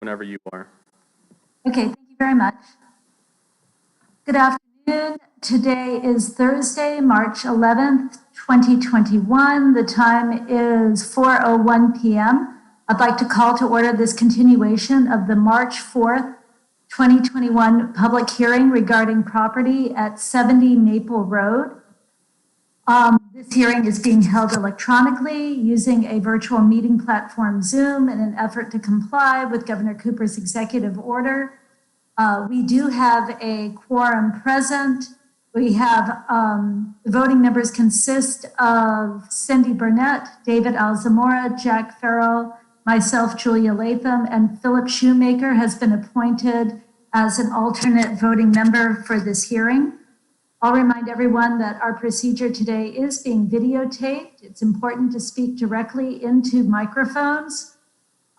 Whenever you are. Okay, thank you very much. Good afternoon. Today is Thursday, March 11th, 2021. The time is 4:01 p.m. I'd like to call to order this continuation of the March 4th, 2021 public hearing regarding property at 70 Maple Road. This hearing is being held electronically using a virtual meeting platform, Zoom, in an effort to comply with Governor Cooper's executive order. We do have a quorum present. We have the voting members consist of Cindy Burnett, David Alzamora, Jack Farrell, myself, Julia Latham, and Philip Shoemaker has been appointed as an alternate voting member for this hearing. I'll remind everyone that our procedure today is being videotaped. It's important to speak directly into microphones.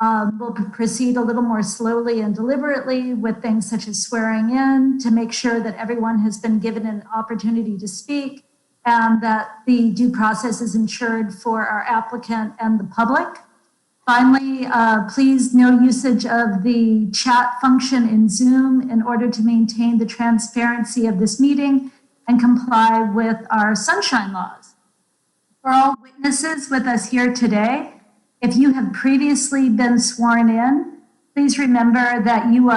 We'll proceed a little more slowly and deliberately with things such as swearing in to make sure that everyone has been given an opportunity to speak and that the due process is ensured for our applicant and the public. Finally, please no usage of the chat function in Zoom in order to maintain the transparency of this meeting and comply with our sunshine laws. For all witnesses with us here today, if you have previously been sworn in, please remember that you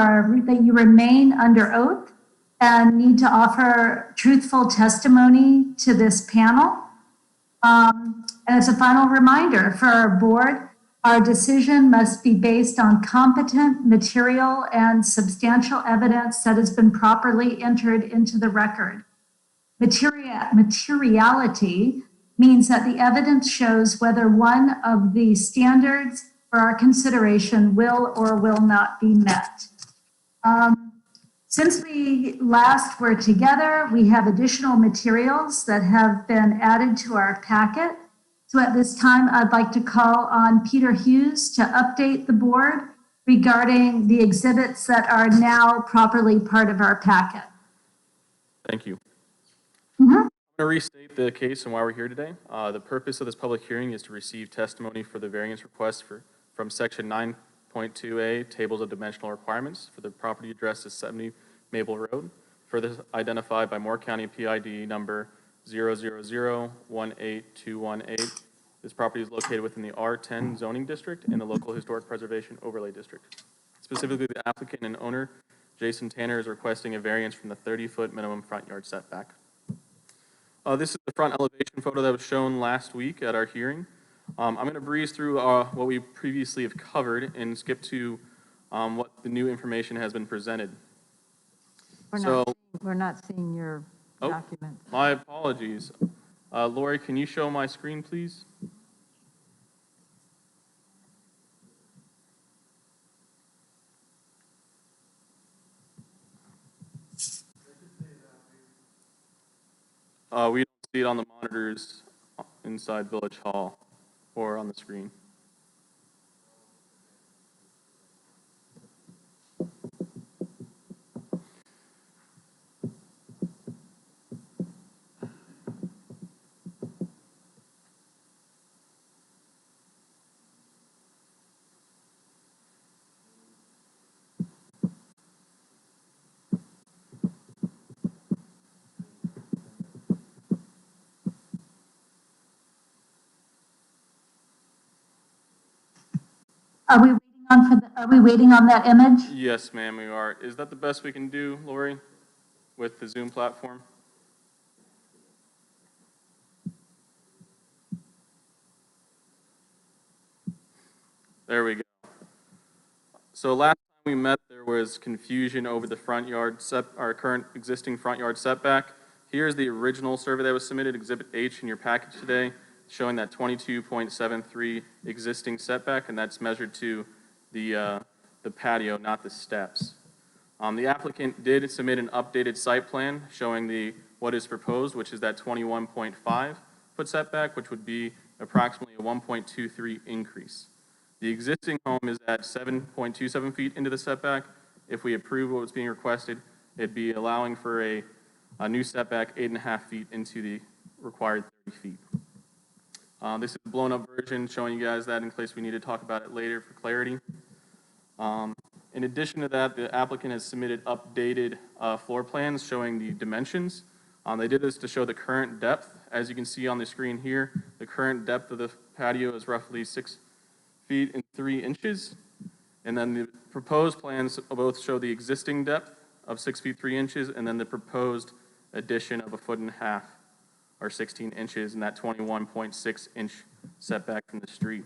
remain under oath and need to offer truthful testimony to this panel. And as a final reminder for our board, our decision must be based on competent material and substantial evidence that has been properly entered into the record. Materiality means that the evidence shows whether one of the standards for our consideration will or will not be met. Since we last were together, we have additional materials that have been added to our packet. So at this time, I'd like to call on Peter Hughes to update the board regarding the exhibits that are now properly part of our packet. Thank you. I'm going to restate the case and why we're here today. The purpose of this public hearing is to receive testimony for the variance request from Section 9.2A, Tables of Dimensional Requirements, for the property address is 70 Maple Road, further identified by Moore County PID number 000-18218. This property is located within the R10 zoning district in the local historic preservation overlay district. Specifically, the applicant and owner, Jason Tanner, is requesting a variance from the 30-foot minimum front yard setback. This is the front elevation photo that was shown last week at our hearing. I'm going to breeze through what we previously have covered and skip to what the new information has been presented. We're not seeing your document. My apologies. Lori, can you show my screen, please? We don't see it on the monitors inside Village Hall or on the screen. Are we waiting on that image? Yes, ma'am, we are. Is that the best we can do, Lori, with the Zoom platform? There we go. So last time we met, there was confusion over the front yard our current existing front yard setback. Here's the original survey that was submitted, Exhibit H in your package today, showing that 22.73 existing setback, and that's measured to the patio, not the steps. The applicant did submit an updated site plan showing what is proposed, which is that 21.5 foot setback, which would be approximately a 1.23 increase. The existing home is at 7.27 feet into the setback. If we approve what was being requested, it'd be allowing for a new setback 8.5 feet into the required 30 feet. This is a blown up version showing you guys that in case we need to talk about it later for clarity. In addition to that, the applicant has submitted updated floor plans showing the dimensions. They did this to show the current depth. As you can see on the screen here, the current depth of the patio is roughly 6 feet and 3 inches. And then the proposed plans both show the existing depth of 6 feet 3 inches, and then the proposed addition of 1.5 feet or 16 inches, and that 21.6 inch setback from the street.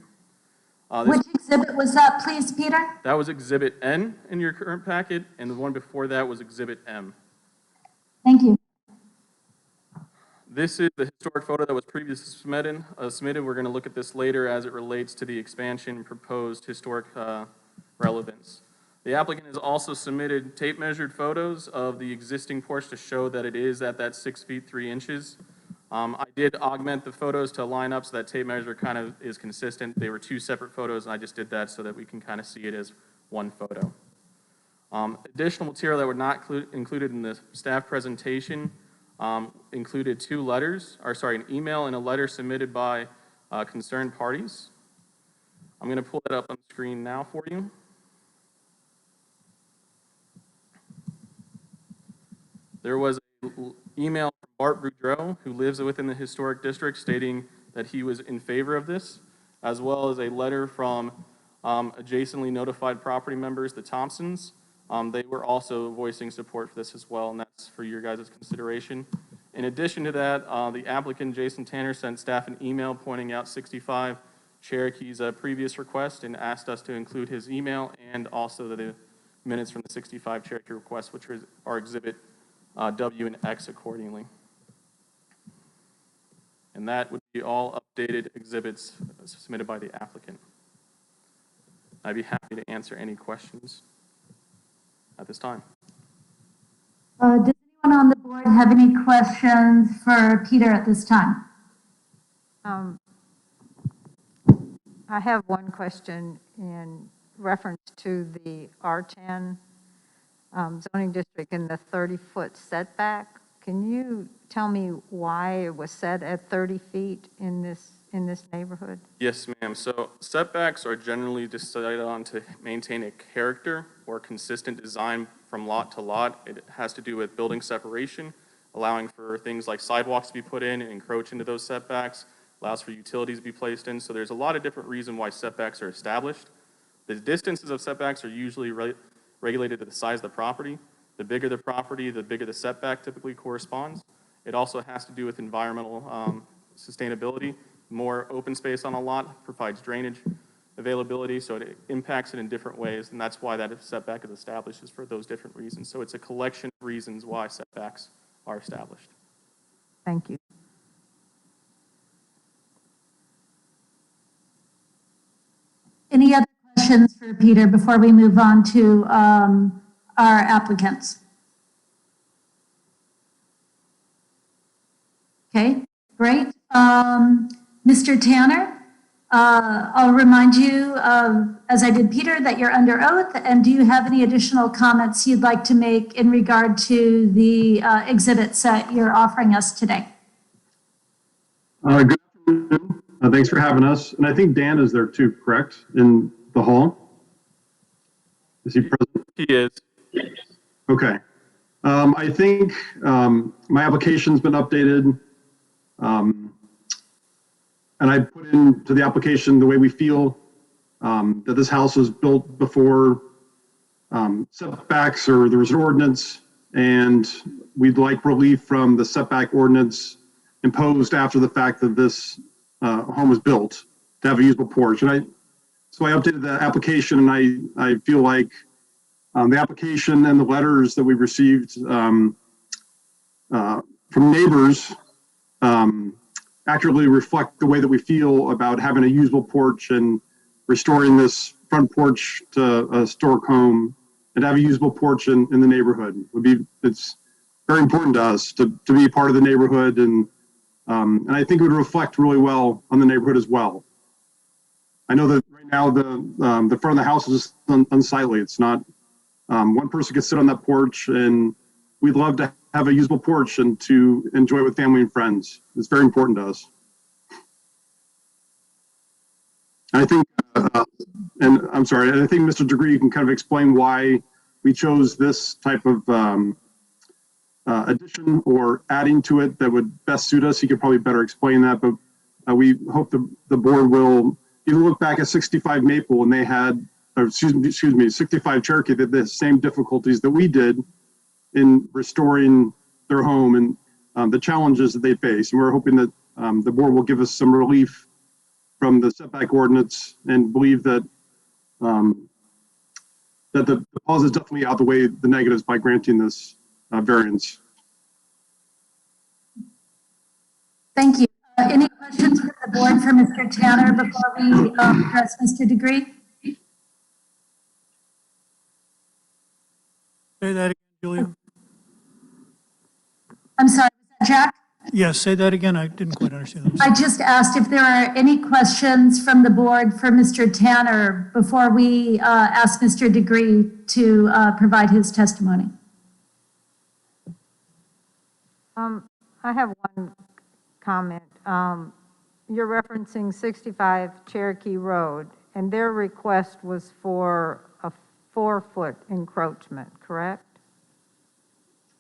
Which exhibit was that, please, Peter? That was Exhibit N in your current packet, and the one before that was Exhibit M. Thank you. This is the historic photo that was previously submitted. We're going to look at this later as it relates to the expansion and proposed historic relevance. The applicant has also submitted tape-measured photos of the existing porch to show that it is at that 6 feet 3 inches. I did augment the photos to line up so that tape measure kind of is consistent. They were 2 separate photos, and I just did that so that we can kind of see it as one photo. Additional material that were not included in the staff presentation included 2 letters, an email and a letter submitted by concerned parties. I'm going to pull that up on the screen now for you. There was an email from Bart Boudreau, who lives within the historic district, stating that he was in favor of this, as well as a letter from adjacently notified property members, the Thompsons. They were also voicing support for this as well, and that's for your guys' consideration. In addition to that, the applicant, Jason Tanner, sent staff an email pointing out 65 Cherokee's previous request and asked us to include his email and also the minutes from the 65 Cherokee request, which are Exhibit W and X accordingly. And that would be all updated exhibits submitted by the applicant. I'd be happy to answer any questions at this time. Does anyone on the board have any questions for Peter at this time? I have one question in reference to the R10 zoning district and the 30-foot setback. Can you tell me why it was set at 30 feet in this neighborhood? Yes, ma'am. So setbacks are generally decided on to maintain a character or consistent design from lot to lot. It has to do with building separation, allowing for things like sidewalks to be put in and encroach into those setbacks, allows for utilities to be placed in. So there's a lot of different reasons why setbacks are established. The distances of setbacks are usually regulated to the size of the property. The bigger the property, the bigger the setback typically corresponds. It also has to do with environmental sustainability. More open space on a lot provides drainage availability, so it impacts it in different ways, and that's why that setback is established, is for those different reasons. So it's a collection of reasons why setbacks are established. Thank you. Any other questions for Peter before we move on to our applicants? Okay, great. Mr. Tanner, I'll remind you, as I did Peter, that you're under oath, and do you have any additional comments you'd like to make in regard to the exhibits that you're offering us today? Good afternoon. Thanks for having us. And I think Dan is there too, correct? In the hall? Is he present? He is. Okay. I think my application's been updated. And I put into the application the way we feel that this house was built before setbacks, or there was an ordinance, and we'd like relief from the setback ordinance imposed after the fact that this home was built to have a usable porch. And so I updated the application, and I feel like the application and the letters that we received from neighbors accurately reflect the way that we feel about having a usable porch and restoring this front porch to a historic home, and have a usable porch in the neighborhood. It's very important to us to be part of the neighborhood, and I think it would reflect really well on the neighborhood as well. I know that right now the front of the house is unsightly. It's not, one person could sit on that porch, and we'd love to have a usable porch and to enjoy it with family and friends. It's very important to us. And I think And I'm sorry, I think Mr. Degree can kind of explain why we chose this type of addition or adding to it that would best suit us. He could probably better explain that, but we hope the board will, you look back at 65 Maple and they had, or excuse me, 65 Cherokee, that the same difficulties that we did in restoring their home and the challenges that they face. And we're hoping that the board will give us some relief from the setback ordinance and believe that that the positives definitely outweigh the negatives by granting this variance. Thank you. Any questions from the board for Mr. Tanner before we address Mr. Degree? Say that again, Julia. I'm sorry, was that Jack? Yes, say that again. I didn't quite understand that. I just asked if there are any questions from the board for Mr. Tanner before we ask Mr. Degree to provide his testimony. I have one comment. You're referencing 65 Cherokee Road, and their request was for a 4-foot encroachment, correct?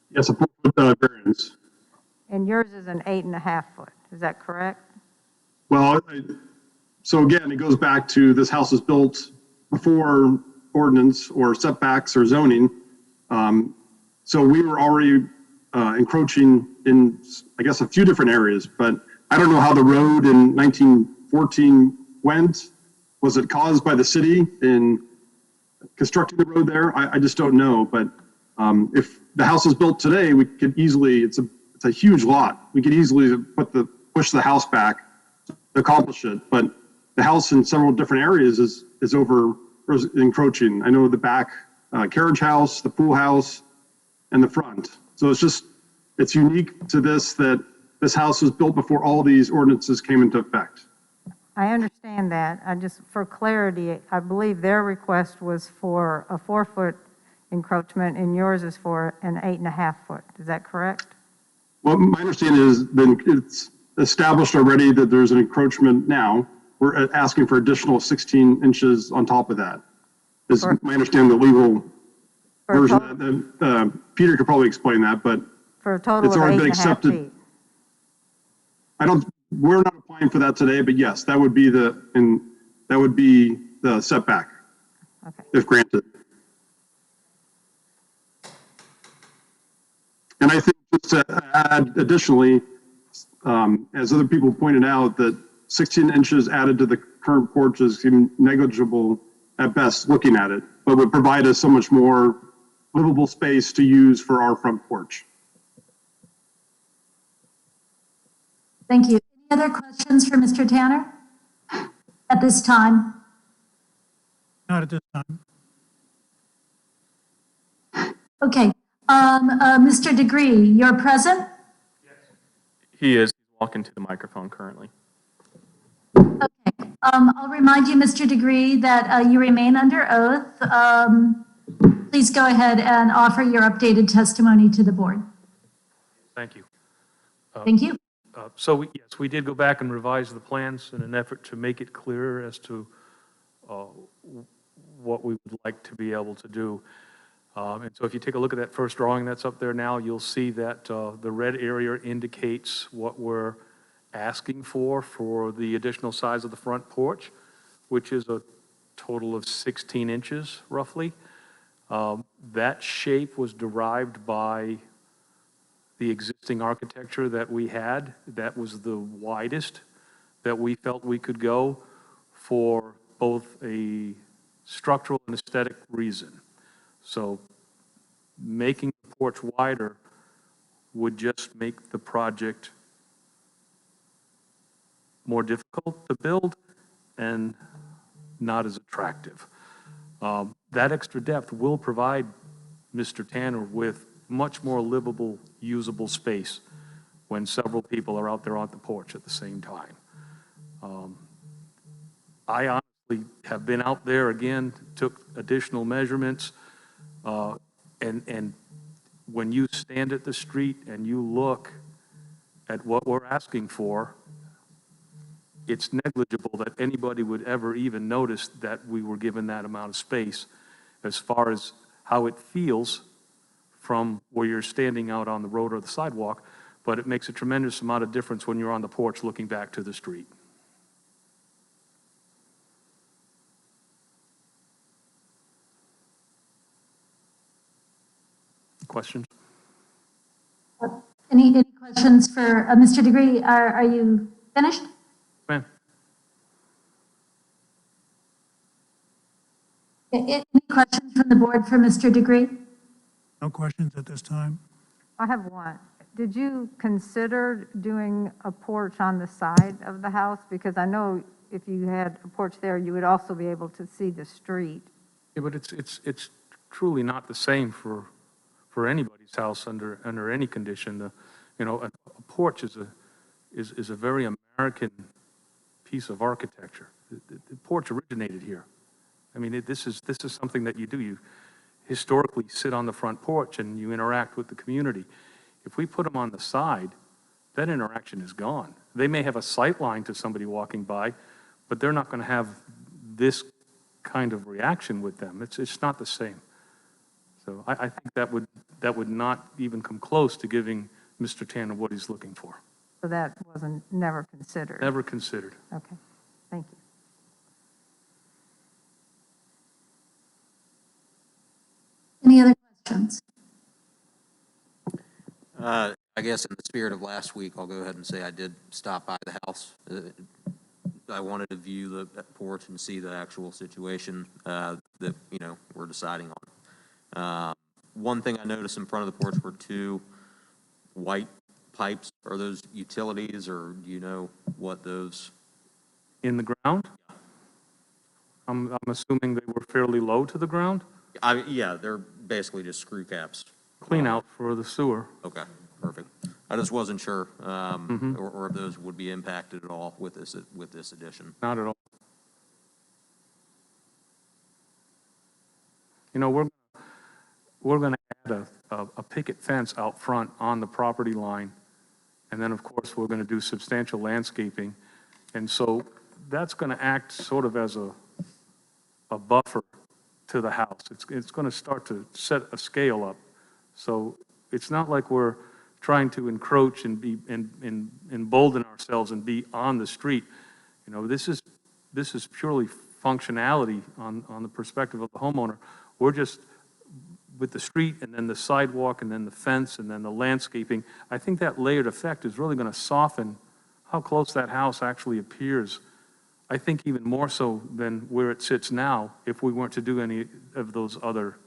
Yes, a 4-foot variance. And yours is an 8.5 foot, is that correct? Well, so again, it goes back to this house was built before ordinance or setbacks or zoning. So we were already encroaching in, I guess, a few different areas, but I don't know how the road in 1914 went. Was it caused by the city in constructing the road there? I just don't know. But if the house was built today, we could easily, it's a huge lot. We could easily push the house back to accomplish it. But the house in several different areas is encroaching. I know the back carriage house, the pool house, and the front. So it's unique to this, that this house was built before all these ordinances came into effect. I understand that. For clarity, I believe their request was for a 4-foot encroachment and yours is for an 8.5 foot. Is that correct? Well, my understanding is it's established already that there's an encroachment now. We're asking for additional 16 inches on top of that. Is my understanding the legal version. Peter could probably explain that, but for a total it's of already been 8.5 accepted. feet. We're not applying for that today, but yes, that would be the setback, Okay. if granted. And I think just to add additionally, as other people pointed out, that 16 inches added to the current porch is negligible at best looking at it, but would provide us so much more livable space to use for our front porch. Thank you. Any other questions for Mr. Tanner at this time? Not at this time. Okay. Mr. Degree, you're present? He is walking to the microphone currently. Okay. I'll remind you, Mr. Degree, that you remain under oath. Please go ahead and offer your updated testimony to the board. Thank you. Thank you. Yes, we did go back and revise the plans in an effort to make it clearer as to what we would like to be able to do. And so if you take a look at that first drawing that's up there now, you'll see that the red area indicates what we're asking for the additional size of the front porch, which is a total of 16 inches roughly. That shape was derived by the existing architecture that we had. That was the widest that we felt we could go for both a structural and aesthetic reason. So making the porch wider would just make the project more difficult to build and not as attractive. That extra depth will provide Mr. Tanner with much more livable, usable space when several people are out there on the porch at the same time. I honestly have been out there again, took additional measurements, and when you stand at the street and you look at what we're asking for, it's negligible that anybody would ever even notice that we were given that amount of space as far as how it feels from where you're standing out on the road or the sidewalk, but it makes a tremendous amount of difference when you're on the porch looking back to the street. Questions? Any questions for Mr. Degree? Are you finished? Ma'am? Any questions from the board for Mr. Degree? No questions at this time? I have one. Did you consider doing a porch on the side of the house? Because I know if you had a porch there, you would also be able to see the street. Yeah, but it's truly not the same for anybody's house under any condition. You know, a porch is a very American piece of architecture. The porch originated here. I mean, this is something that you do. You historically sit on the front porch and you interact with the community. If we put them on the side, that interaction is gone. They may have a sight line to somebody walking by, but they're not going to have this kind of reaction with them. It's not the same. So I think that would not even come close to giving Mr. Tanner what he's looking for. So that wasn't never considered? Never considered. Okay, thank you. Any other questions? I guess in the spirit of last week, I'll go ahead and say I did stop by the house. I wanted to view the porch and see the actual situation that, you know, we're deciding on. One thing I noticed in front of the porch were two white pipes. Are those utilities, or do you know what those? In the ground? I'm assuming they were fairly low to the ground? Yeah, they're basically just screw caps. Clean out for the sewer. Okay, perfect. I just wasn't sure, or if those would be impacted at all with this addition. Not at all. You know, we're going to add a picket fence out front on the property line, and then, of course, we're going to do substantial landscaping. And so that's going to act sort of as a buffer to the house. It's going to start to set a scale up. So it's not like we're trying to encroach and be and embolden ourselves and be on the street. You know, this is purely functionality on the perspective of the homeowner. We're just with the street and then the sidewalk and then the fence and then the landscaping. I think that layered effect is really going to soften how close that house actually appears. I think even more so than where it sits now if we weren't to do any of those other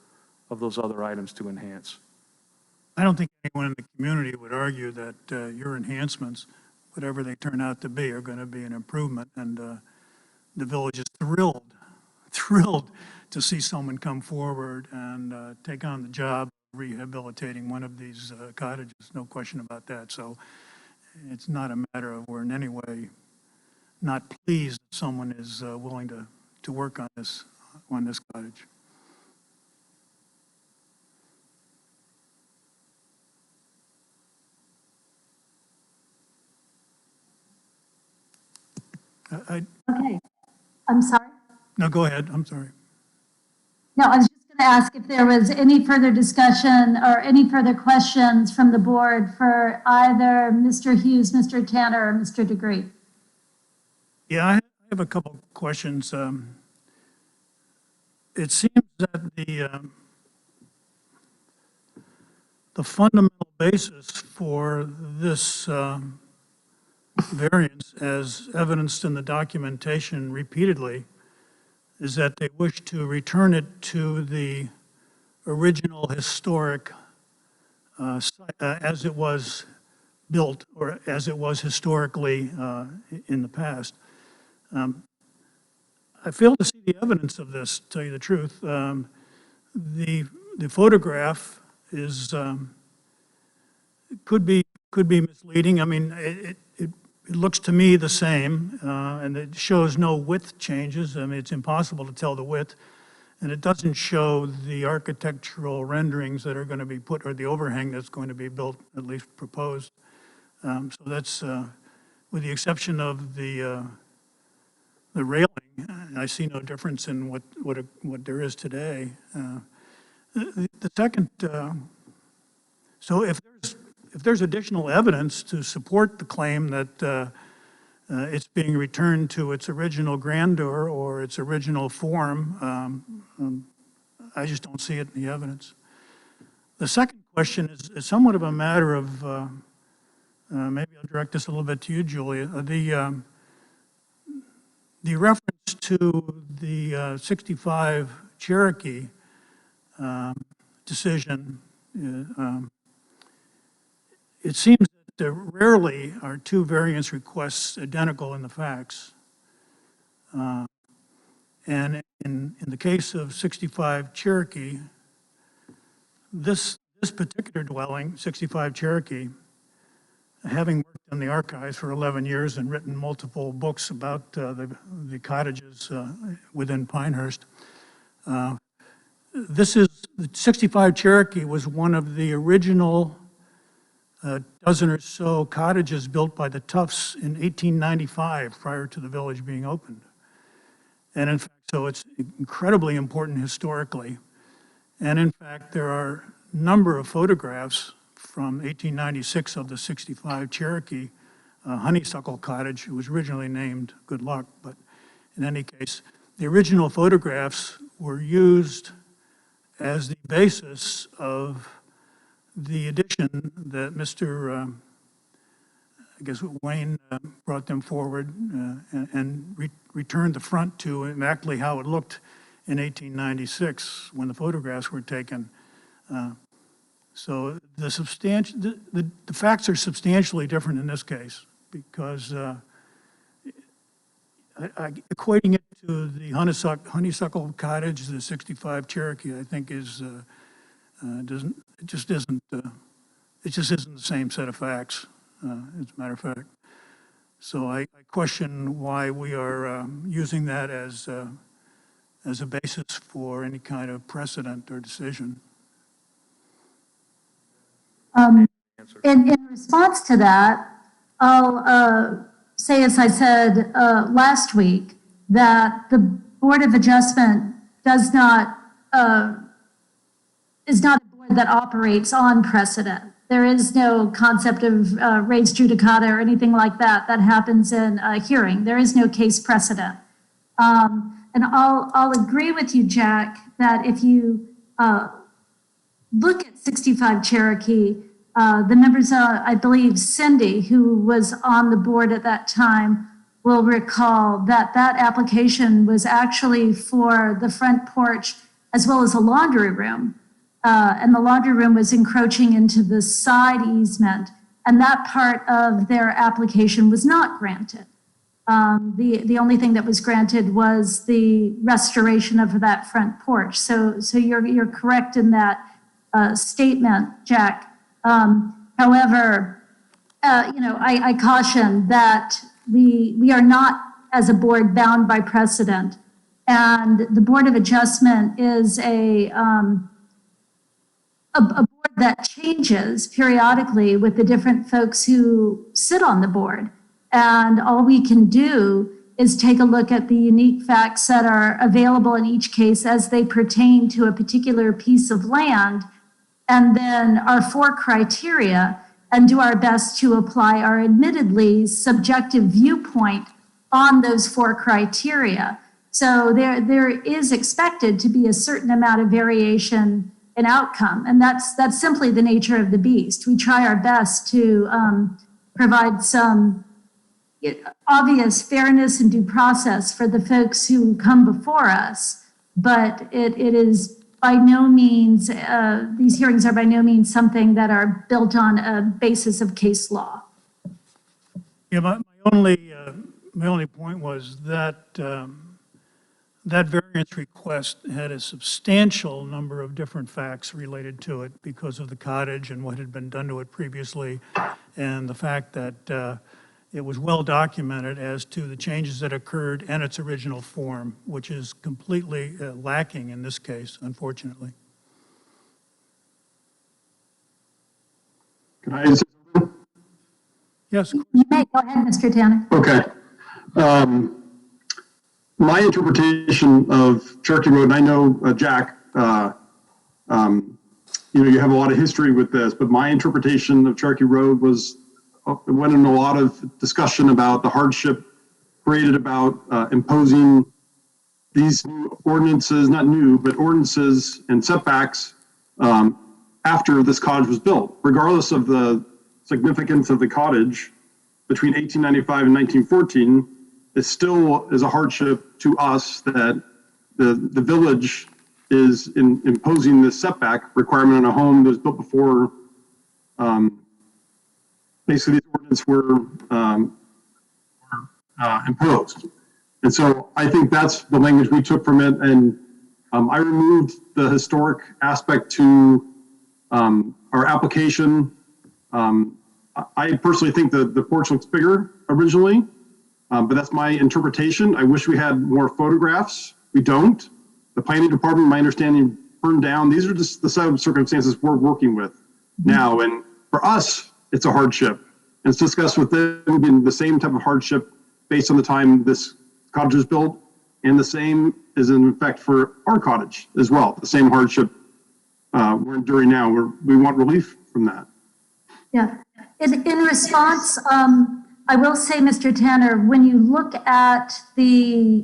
items to enhance. I don't think anyone in the community would argue that your enhancements, whatever they turn out to be, are going to be an improvement. And the village is thrilled to see someone come forward and take on the job of rehabilitating one of these cottages. No question about that. So it's not a matter of we're in any way not pleased that someone is willing to work on this cottage. Okay, I'm sorry. No, go ahead. I'm sorry. No, I was just going to ask if there was any further discussion or any further questions from the board for either Mr. Hughes, Mr. Tanner, or Mr. Degree. Yeah, I have a couple questions. It seems that the fundamental basis for this variance, as evidenced in the documentation repeatedly, is that they wish to return it to the original historic as it was built or as it was historically in the past. I fail to see the evidence of this, to tell you the truth. The photograph is could be misleading. I mean, it looks to me the same, and it shows no width changes. I mean, it's impossible to tell the width, and it doesn't show the architectural renderings that are going to be put, or the overhang that's going to be built, at least proposed. So that's, with the exception of the railing. I see no difference in what there is today. The second, so if there's additional evidence to support the claim that it's being returned to its original grandeur or its original form, I just don't see it in the evidence. The second question is somewhat of a matter of, maybe I'll direct this a little bit to you, Julia. The reference to the 65 Cherokee decision, it seems that rarely are two variance requests identical in the facts. And in the case of 65 Cherokee, this particular dwelling, 65 Cherokee, having worked in the archives for 11 years and written multiple books about the cottages within Pinehurst, this is, 65 Cherokee was one of the original dozen or so cottages built by the Tufts in 1895, prior to the village being opened. And in fact, so it's incredibly important historically. And in fact, there are a number of photographs from 1896 of the 65 Cherokee honeysuckle cottage. It was originally named Good Luck, but in any case, the original photographs were used as the basis of the addition that Mr. I guess Wayne brought them forward and returned the front to exactly how it looked in 1896 when the photographs were taken. So the facts are substantially different in this case because equating it to the honeysuckle cottage, the 65 Cherokee, I think is it just isn't the same set of facts, as a matter of fact. So I question why we are using that as a basis for any kind of precedent or decision. In response to that, I'll say, as I said last week, that the Board of Adjustment is not a board that operates on precedent. There is no concept of res judicata or anything like that that happens in a hearing. There is no case precedent. And I'll agree with you, Jack, that if you look at 65 Cherokee, the members, I believe Cindy, who was on the board at that time, will recall that that application was actually for the front porch as well as a laundry room. And the laundry room was encroaching into the side easement, and that part of their application was not granted. The only thing that was granted was the restoration of that front porch. So you're correct in that statement, Jack. However, I caution that we are not, as a board, bound by precedent, and the Board of Adjustment is a board that changes periodically with the different folks who sit on the board. And all we can do is take a look at the unique facts that are available in each case as they pertain to a particular piece of land, and then our 4 criteria, and do our best to apply our admittedly subjective viewpoint on those 4 criteria. So there is expected to be a certain amount of variation in outcome, and that's simply the nature of the beast. We try our best to provide some obvious fairness and due process for the folks who come before us, but it is by no means, these hearings are by no means something that are built on a basis of case law. Yeah, my only point was that that variance request had a substantial number of different facts related to it because of the cottage and what had been done to it previously, and the fact that it was well documented as to the changes that occurred and its original form, which is completely lacking in this case, unfortunately. Can I say something? Yes. You may go ahead, Mr. Tanner. Okay. my interpretation of Cherokee Road, and I know, Jack, you have a lot of history with this, but my interpretation of Cherokee Road was, it went into a lot of discussion about the hardship created about imposing these new ordinances, not new, but ordinances and setbacks after this cottage was built, regardless of the significance of the cottage between 1895 and 1914. It still is a hardship to us that the village is imposing this setback requirement on a home that was built before basically these ordinances were imposed. And so I think that's the language we took from it. And I removed the historic aspect to our application. I personally think that the porch looks bigger originally, but that's my interpretation. I wish we had more photographs. We don't. The planning department, my understanding, burned down. These are just the set of circumstances we're working with now. And for us, it's a hardship. And it's discussed with them being the same type of hardship based on the time this cottage was built. And the same is in effect for our cottage as well. The same hardship we're enduring now. We want relief from that. Yeah. In response, I will say, Mr. Tanner, when you look at the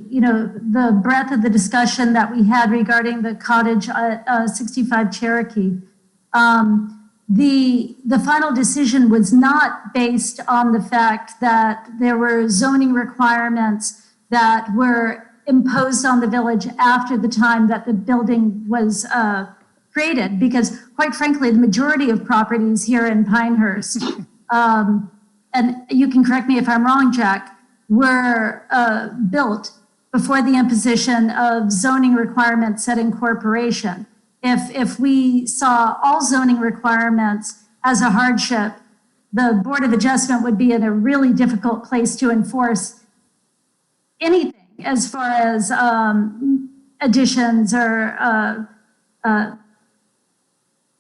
breadth of the discussion that we had regarding the cottage 65 Cherokee, the final decision was not based on the fact that there were zoning requirements that were imposed on the village after the time that the building was created, because quite frankly, the majority of properties here in Pinehurst, and you can correct me if I'm wrong, Jack, were built before the imposition of zoning requirements set in corporation. If we saw all zoning requirements as a hardship, the Board of Adjustment would be in a really difficult place to enforce anything as far as additions or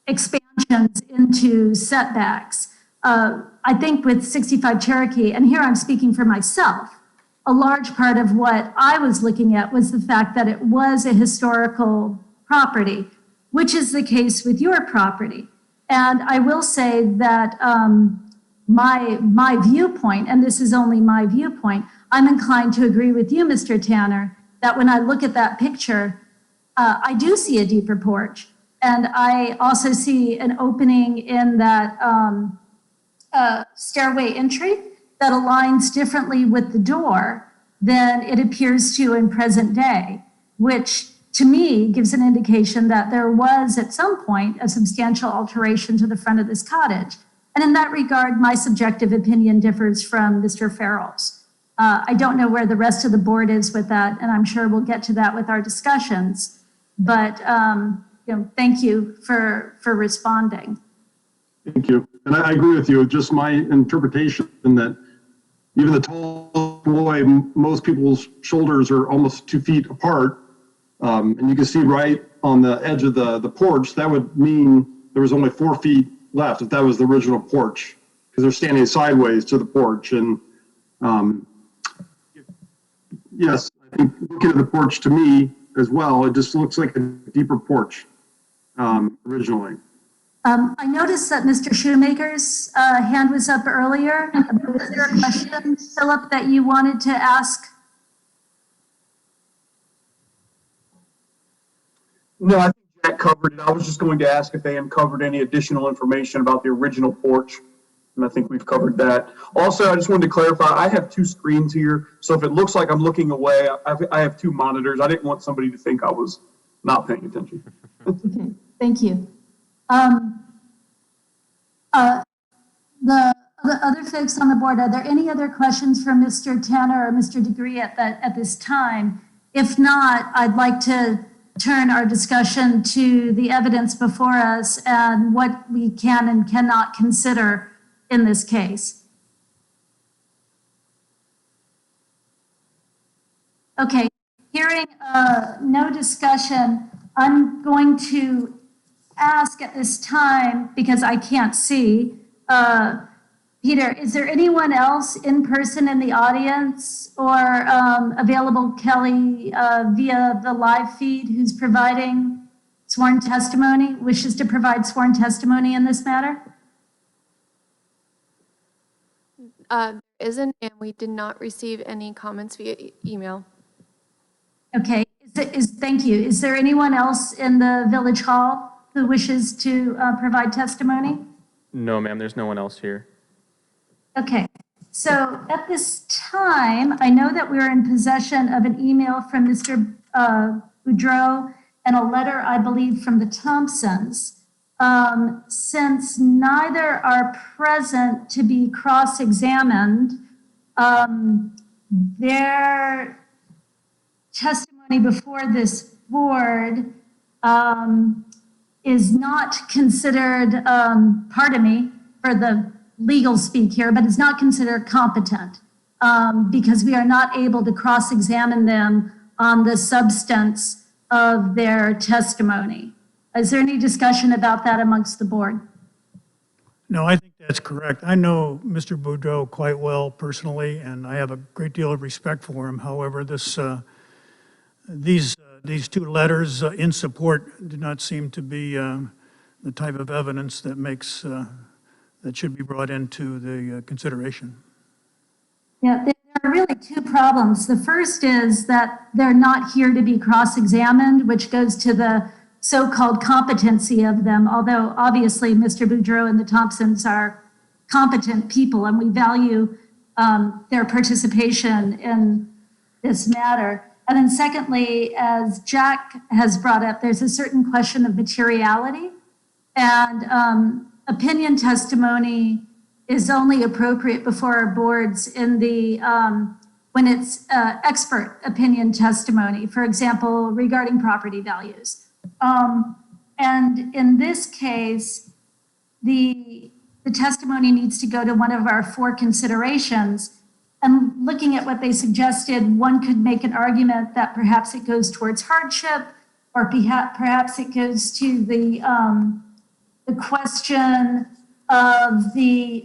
expansions into setbacks. I think with 65 Cherokee, and here I'm speaking for myself, a large part of what I was looking at was the fact that it was a historical property, which is the case with your property. And I will say that my viewpoint, and this is only my viewpoint, I'm inclined to agree with you, Mr. Tanner, that when I look at that picture, I do see a deeper porch. And I also see an opening in that stairway entry that aligns differently with the door than it appears to in present day, which to me gives an indication that there was at some point a substantial alteration to the front of this cottage. And in that regard, my subjective opinion differs from Mr. Farrell's. I don't know where the rest of the board is with that, and I'm sure we'll get to that with our discussions. But thank you for responding. Thank you. And I agree with you. Just my interpretation that even the tall boy, most people's shoulders are almost 2 feet apart. And you can see right on the edge of the porch, that would mean there was only 4 feet left if that was the original porch, because they're standing sideways to the porch. And yes, I think looking at the porch to me as well, it just looks like a deeper porch originally. I noticed that Mr. Shoemaker's hand was up earlier. Was there a question, Philip, that you wanted to ask? No, I think Jack covered it. I was just going to ask if they uncovered any additional information about the original porch, and I think we've covered that. Also, I just wanted to clarify, I have 2 screens here, so if it looks like I'm looking away, I have 2 monitors. I didn't want somebody to think I was not paying attention. Okay, thank you. The other folks on the board, are there any other questions for Mr. Tanner or Mr. Degree at this time? If not, I'd like to turn our discussion to the evidence before us and what we can and cannot consider in this case. Okay, hearing no discussion, I'm going to ask at this time, because I can't see, Peter, is there anyone else in person in the audience or available, Kelly, via the live feed who's providing sworn testimony, wishes to provide sworn testimony in this matter? Isn't, and we did not receive any comments via email. Okay, thank you. Is there anyone else in the Village Hall who wishes to provide testimony? No, ma'am, there's no one else here. Okay, so at this time, I know that we're in possession of an email from Mr. Boudreau and a letter, I believe, from the Thompsons. Since neither are present to be cross-examined, their testimony before this board is not considered, pardon me for the legal speak here, but is not considered competent because we are not able to cross-examine them on the substance of their testimony. Is there any discussion about that amongst the board? No, I think that's correct. I know Mr. Boudreau quite well personally, and I have a great deal of respect for him. However, these two letters in support do not seem to be the type of evidence that makes that should be brought into the consideration. Yeah, there are really two problems. The first is that they're not here to be cross-examined, which goes to the so-called competency of them, although obviously Mr. Boudreau and the Thompsons are competent people, and we value their participation in this matter. And then secondly, as Jack has brought up, there's a certain question of materiality, and opinion testimony is only appropriate before our boards in the when it's expert opinion testimony, for example, regarding property values. And in this case, the testimony needs to go to one of our four considerations. And looking at what they suggested, one could make an argument that perhaps it goes towards hardship, or perhaps it goes to the question of the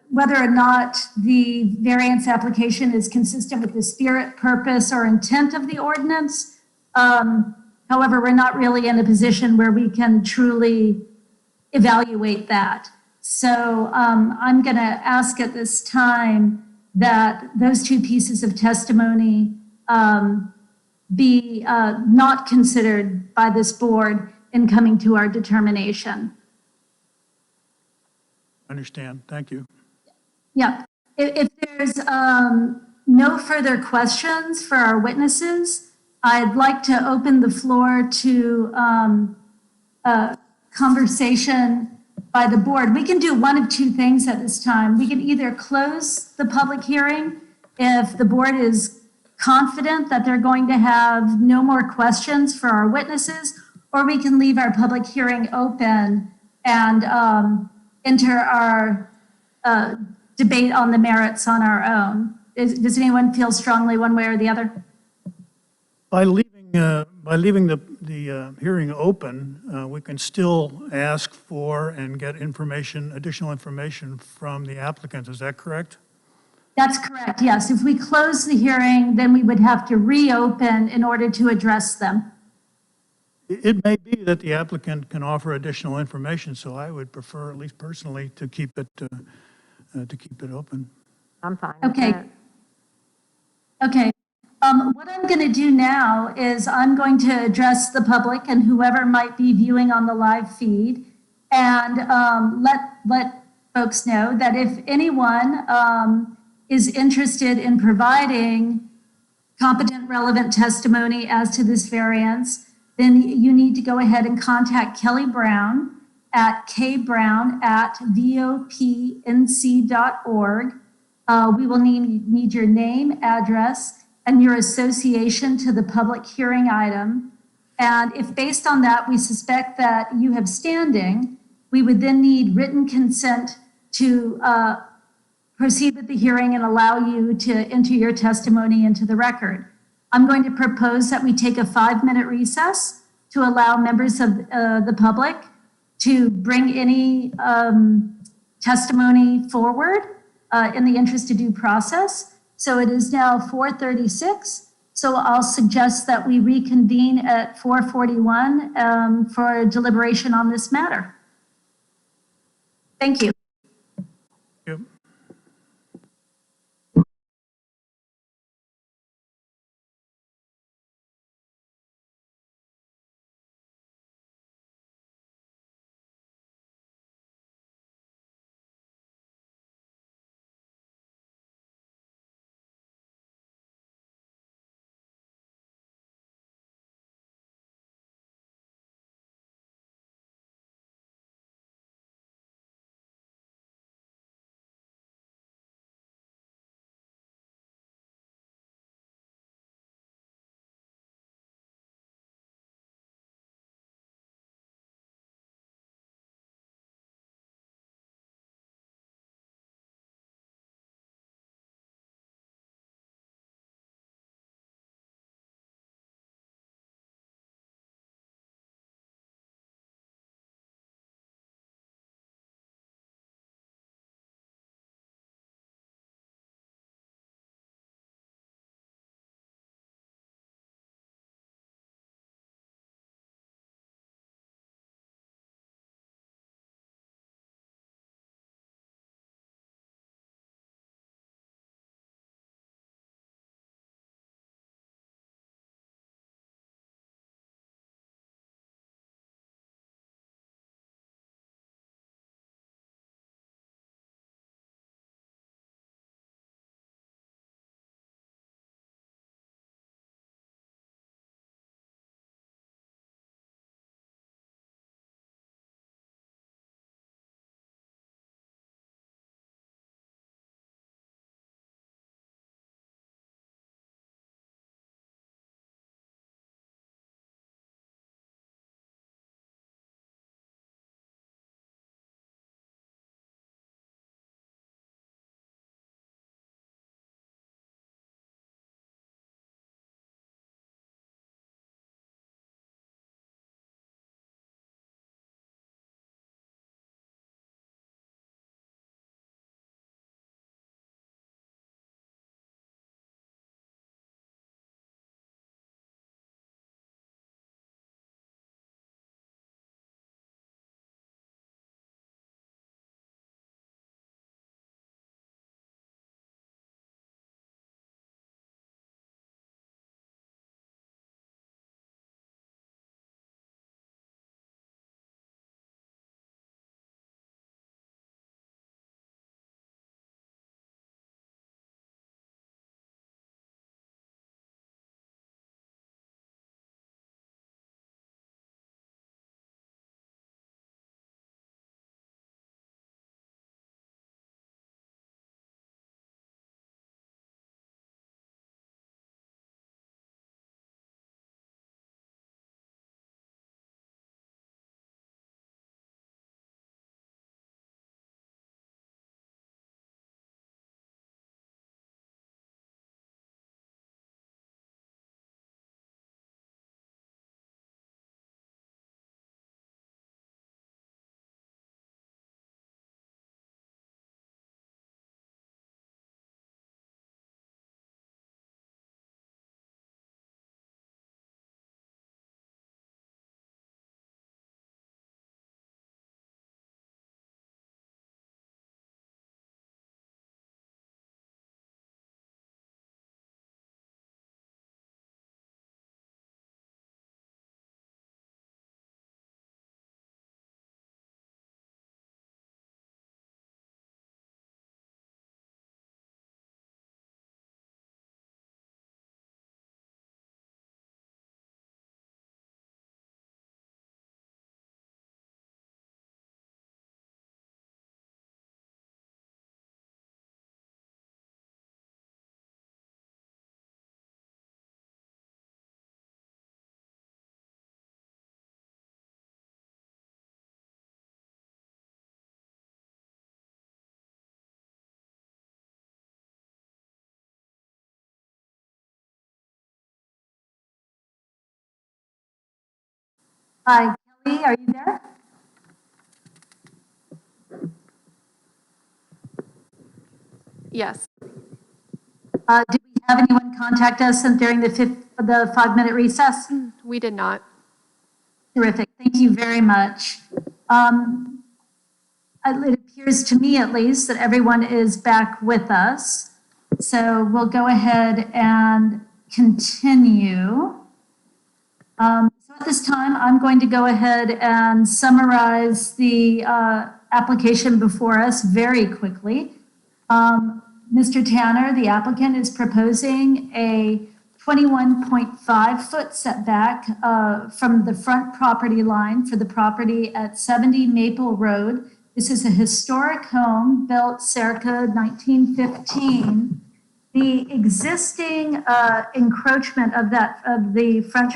whether or not the variance application is consistent with the spirit, purpose, or intent of the ordinance. However, we're not really in a position where we can truly evaluate that. So I'm going to ask at this time that those two pieces of testimony be not considered by this board in coming to our determination. Understand. Thank you. Yeah. If there's no further questions for our witnesses, I'd like to open the floor to conversation by the board. We can do one of two things at this time. We can either close the public hearing if the board is confident that they're going to have no more questions for our witnesses, or we can leave our public hearing open and enter our debate on the merits on our own. Does anyone feel strongly one way or the other? By leaving the hearing open, we can still ask for and get additional information from the applicants. Is that correct? That's correct, yes. If we close the hearing, then we would have to reopen in order to address them. It may be that the applicant can offer additional information, so I would prefer, at least personally, to keep it open. I'm fine with Okay. that. Okay. What I'm going to do now is I'm going to address the public and whoever might be viewing on the live feed, and let folks know that if anyone is interested in providing competent, relevant testimony as to this variance, then you need to go ahead and contact Kelly Brown at kbrown@vopnc.org. We will need your name, address, and your association to the public hearing item. And if based on that, we suspect that you have standing, we would then need written consent to proceed with the hearing and allow you to enter your testimony into the record. I'm going to propose that we take a 5-minute recess to allow members of the public to bring any testimony forward in the interest of due process. So it is now 4:36. So I'll suggest that we reconvene at 4:41 for deliberation on this matter. Thank you. Yep. Hi, Kelly, are you there? Yes. Did we have anyone contact us during the 5-minute recess? We did not. Terrific. Thank you very much. It appears to me, at least, that everyone is back with us. So we'll go ahead and continue. So at this time, I'm going to go ahead and summarize the application before us very quickly. Mr. Tanner, the applicant, is proposing a 21.5-foot setback from the front property line for the property at 70 Maple Road. This is a historic home built circa 1915. The existing encroachment of the front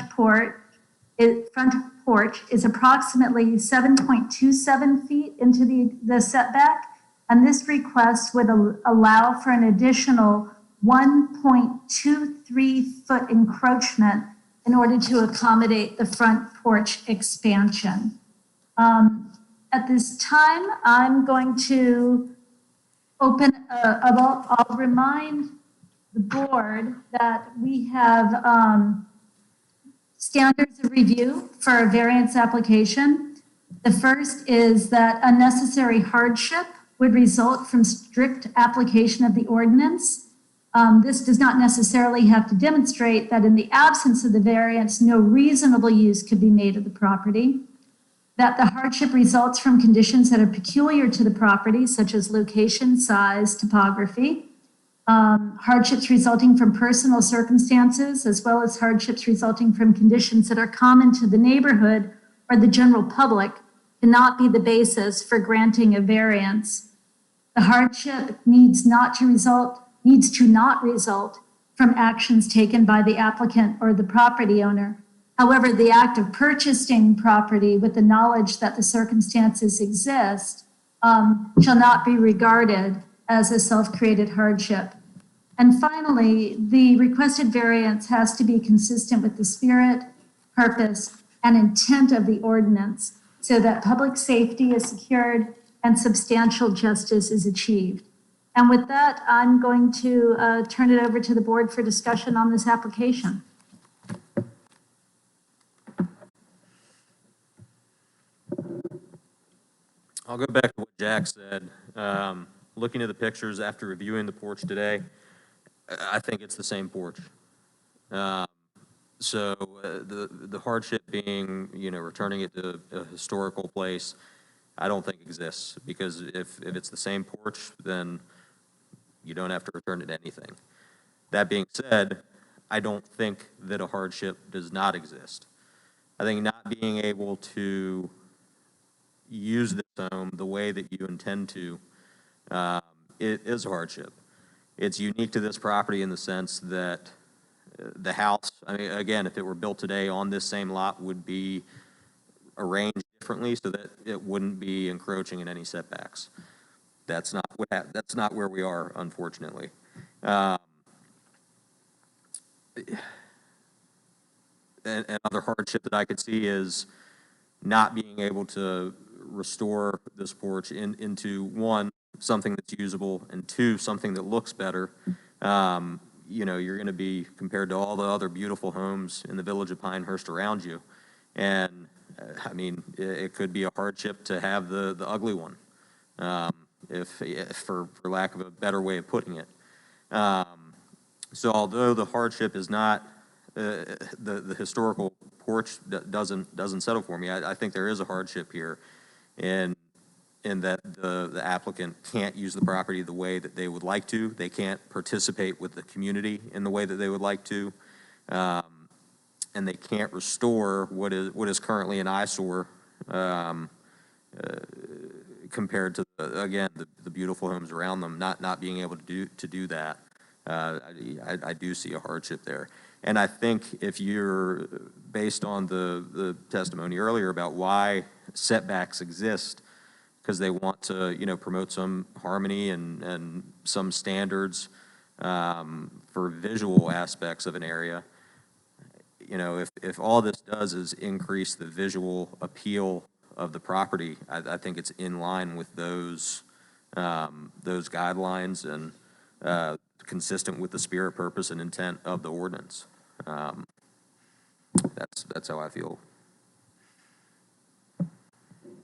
porch is approximately 7.27 feet into the setback, and this request would allow for an additional 1.23 foot encroachment in order to accommodate the front porch expansion. At this time, I'm going to I'll remind the board that we have standards of review for a variance application. The first is that unnecessary hardship would result from strict application of the ordinance. This does not necessarily have to demonstrate that in the absence of the variance, no reasonable use could be made of the property. That the hardship results from conditions that are peculiar to the property, such as location, size, topography, hardships resulting from personal circumstances, as well as hardships resulting from conditions that are common to the neighborhood or the general public, cannot be the basis for granting a variance. The hardship needs to not result from actions taken by the applicant or the property owner. However, the act of purchasing property with the knowledge that the circumstances exist shall not be regarded as a self-created hardship. And finally, the requested variance has to be consistent with the spirit, purpose, and intent of the ordinance so that public safety is secured and substantial justice is achieved. And with that, I'm going to turn it over to the board for discussion on this application. I'll go back to what Jack said. Looking at the pictures after reviewing the porch today, I think it's the same porch. So the hardship being, returning it to a historical place, I don't think exists, because if it's the same porch, then you don't have to return it to anything. That being said, I don't think that a hardship does not exist. I think not being able to use this home the way that you intend to, it is a hardship. It's unique to this property in the sense that the house, I mean, again, if it were built today on this same lot, would be arranged differently so that it wouldn't be encroaching in any setbacks. That's not where we are, unfortunately. Another hardship that I could see is not being able to restore this porch into, one, something that's usable, and two, something that looks better. You're going to be compared to all the other beautiful homes in the village of Pinehurst around you. And I mean, it could be a hardship to have the ugly one, if for lack of a better way of putting it. So although the hardship is not the historical porch doesn't settle for me, I think there is a hardship here in that the applicant can't use the property the way that they would like to. They can't participate with the community in the way that they would like to. And they can't restore what is currently an eyesore compared to, the beautiful homes around them, not being able to do that. I do see a hardship there. And I think if you're, based on the testimony earlier about why setbacks exist, because they want to, promote some harmony and some standards for visual aspects of an area. If all this does is increase the visual appeal of the property, I think it's in line with those guidelines, and consistent with the spirit, purpose, and intent of the ordinance. That's how I feel.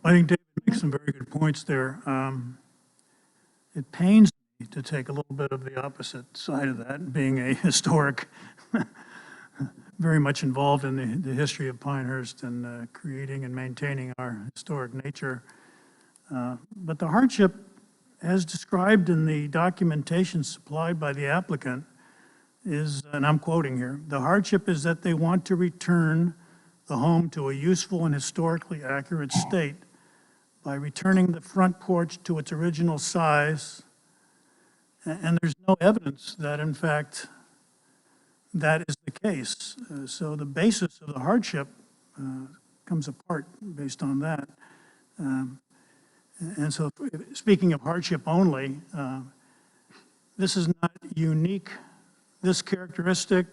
I think David makes some very good points there. It pains me to take a little bit of the opposite side of that, being a historic, very much involved in the history of Pinehurst and creating and maintaining our historic nature. But the hardship, as described in the documentation supplied by the applicant, is, and I'm quoting here, "The hardship is that they want to return the home to a useful and historically accurate state by returning the front porch to its original size." And there's no evidence that, in fact, that is the case. So the basis of the hardship comes apart based on that. And so, speaking of hardship only, this is not unique. This characteristic,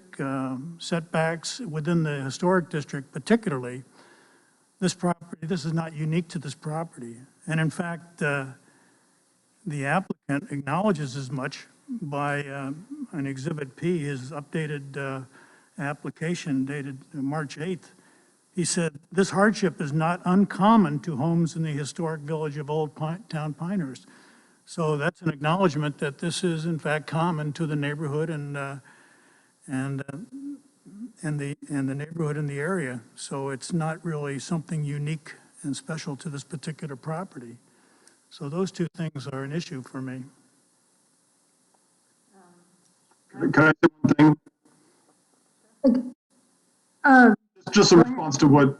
setbacks within the historic district particularly, this property, this is not unique to this property. And in fact, the applicant acknowledges as much by an Exhibit P, his updated application dated March 8th. He said, "This hardship is not uncommon to homes in the historic village of Old Town Pinehurst." So that's an acknowledgement that this is in fact common to the neighborhood and the neighborhood in the area. So it's not really something unique and special to this particular property. So those two things are an issue for me. Can I say one thing? Just a response to what,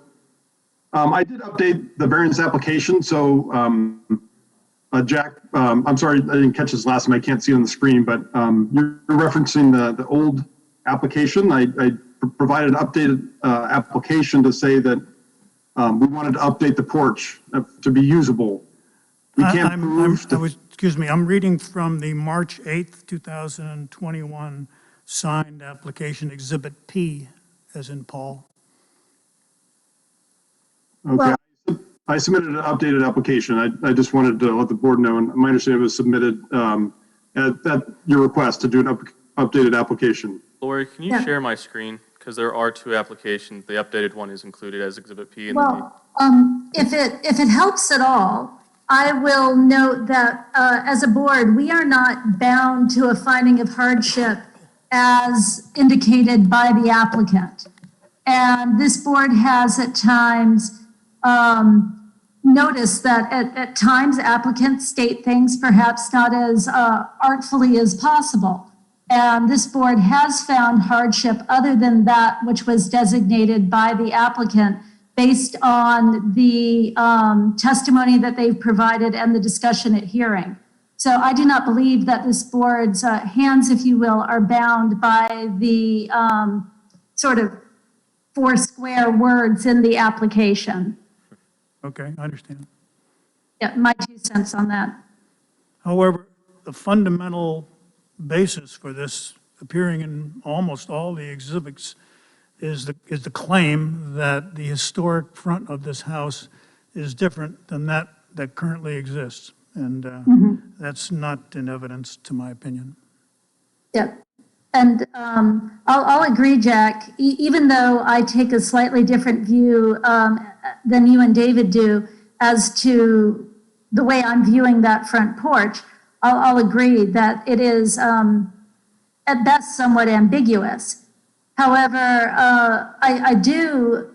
I did update the variance application. So Jack, I'm sorry, I didn't catch his last name. I can't see it on the screen, but you're referencing the old application. I provided an updated application to say that we wanted to update the porch to be usable. We can't excuse me, I'm reading from the March 8th, 2021 signed application, Exhibit P, as in Paul. Okay, I submitted an updated application. I just wanted to let the board know, and my understanding was submitted at your request to do an updated application. Lori, can you share my screen? Because there are two applications. The updated one is included as Exhibit P. And if it helps at all, I will note that as a board, we are not bound to a finding of hardship as indicated by the applicant. And this board has at times noticed that at times applicants state things perhaps not as artfully as possible. And this board has found hardship other than that which was designated by the applicant based on the testimony that they've provided and the discussion at hearing. So I do not believe that this board's hands, if you will, are bound by the sort of 4 square words in the application. Okay, I understand. Yeah, my 2 cents on that. However, the fundamental basis for this appearing in almost all the exhibits is the claim that the historic front of this house is different than that currently exists. And that's not in evidence, to my opinion. Yeah. And I'll agree, Jack, even though I take a slightly different view than you and David do as to the way I'm viewing that front porch, I'll agree that it is at best somewhat ambiguous. However, I do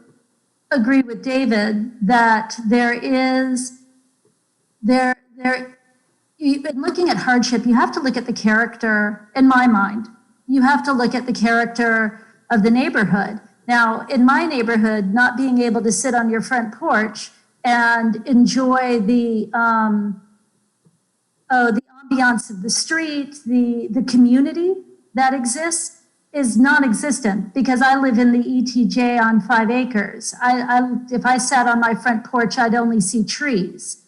agree with David that in looking at hardship, you have to look at the character, in my mind. You have to look at the character of the neighborhood. Now, in my neighborhood, not being able to sit on your front porch and enjoy the ambiance of the street, the community that exists is non-existent because I live in the ETJ on 5 acres. If I sat on my front porch, I'd only see trees.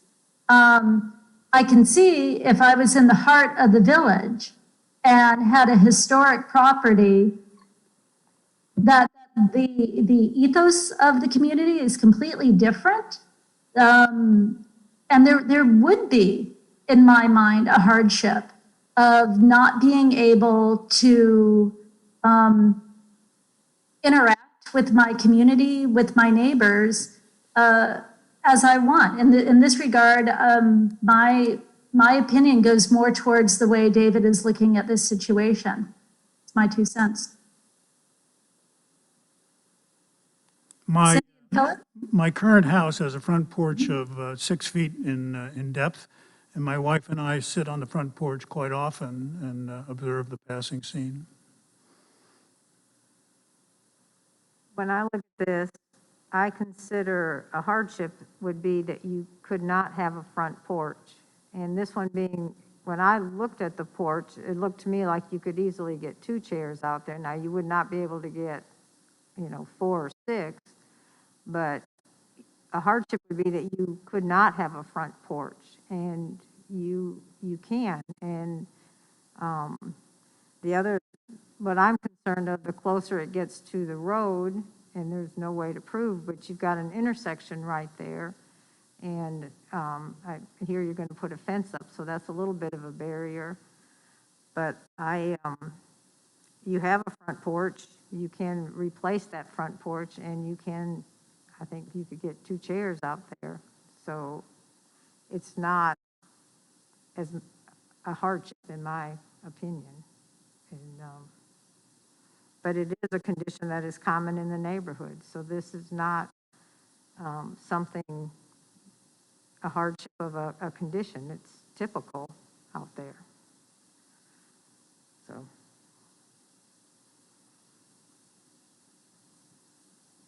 I can see if I was in the heart of the village and had a historic property that the ethos of the community is completely different. And there would be, in my mind, a hardship of not being able to interact with my community, with my neighbors, as I want. In this regard, my opinion goes more towards the way David is looking at this situation. It's my 2 cents. My, Cindy and Philip? my current house has a front porch of 6 feet in depth, and my wife and I sit on the front porch quite often and observe the passing scene. When I look at this, I consider a hardship would be that you could not have a front porch. And this one being, when I looked at the porch, it looked to me like you could easily get 2 chairs out there. Now, you would not be able to get, 4 or 6, but a hardship would be that you could not have a front porch, and you can. And the other, what I'm concerned of, the closer it gets to the road, and there's no way to prove, but you've got an intersection right there, and I hear you're going to put a fence up, so that's a little bit of a barrier. But you have a front porch, you can replace that front porch, and you can, I think you could get 2 chairs out there. So it's not as a hardship, in my opinion. And, but it is a condition that is common in the neighborhood. So this is not something, a hardship of a condition. It's typical out there. So.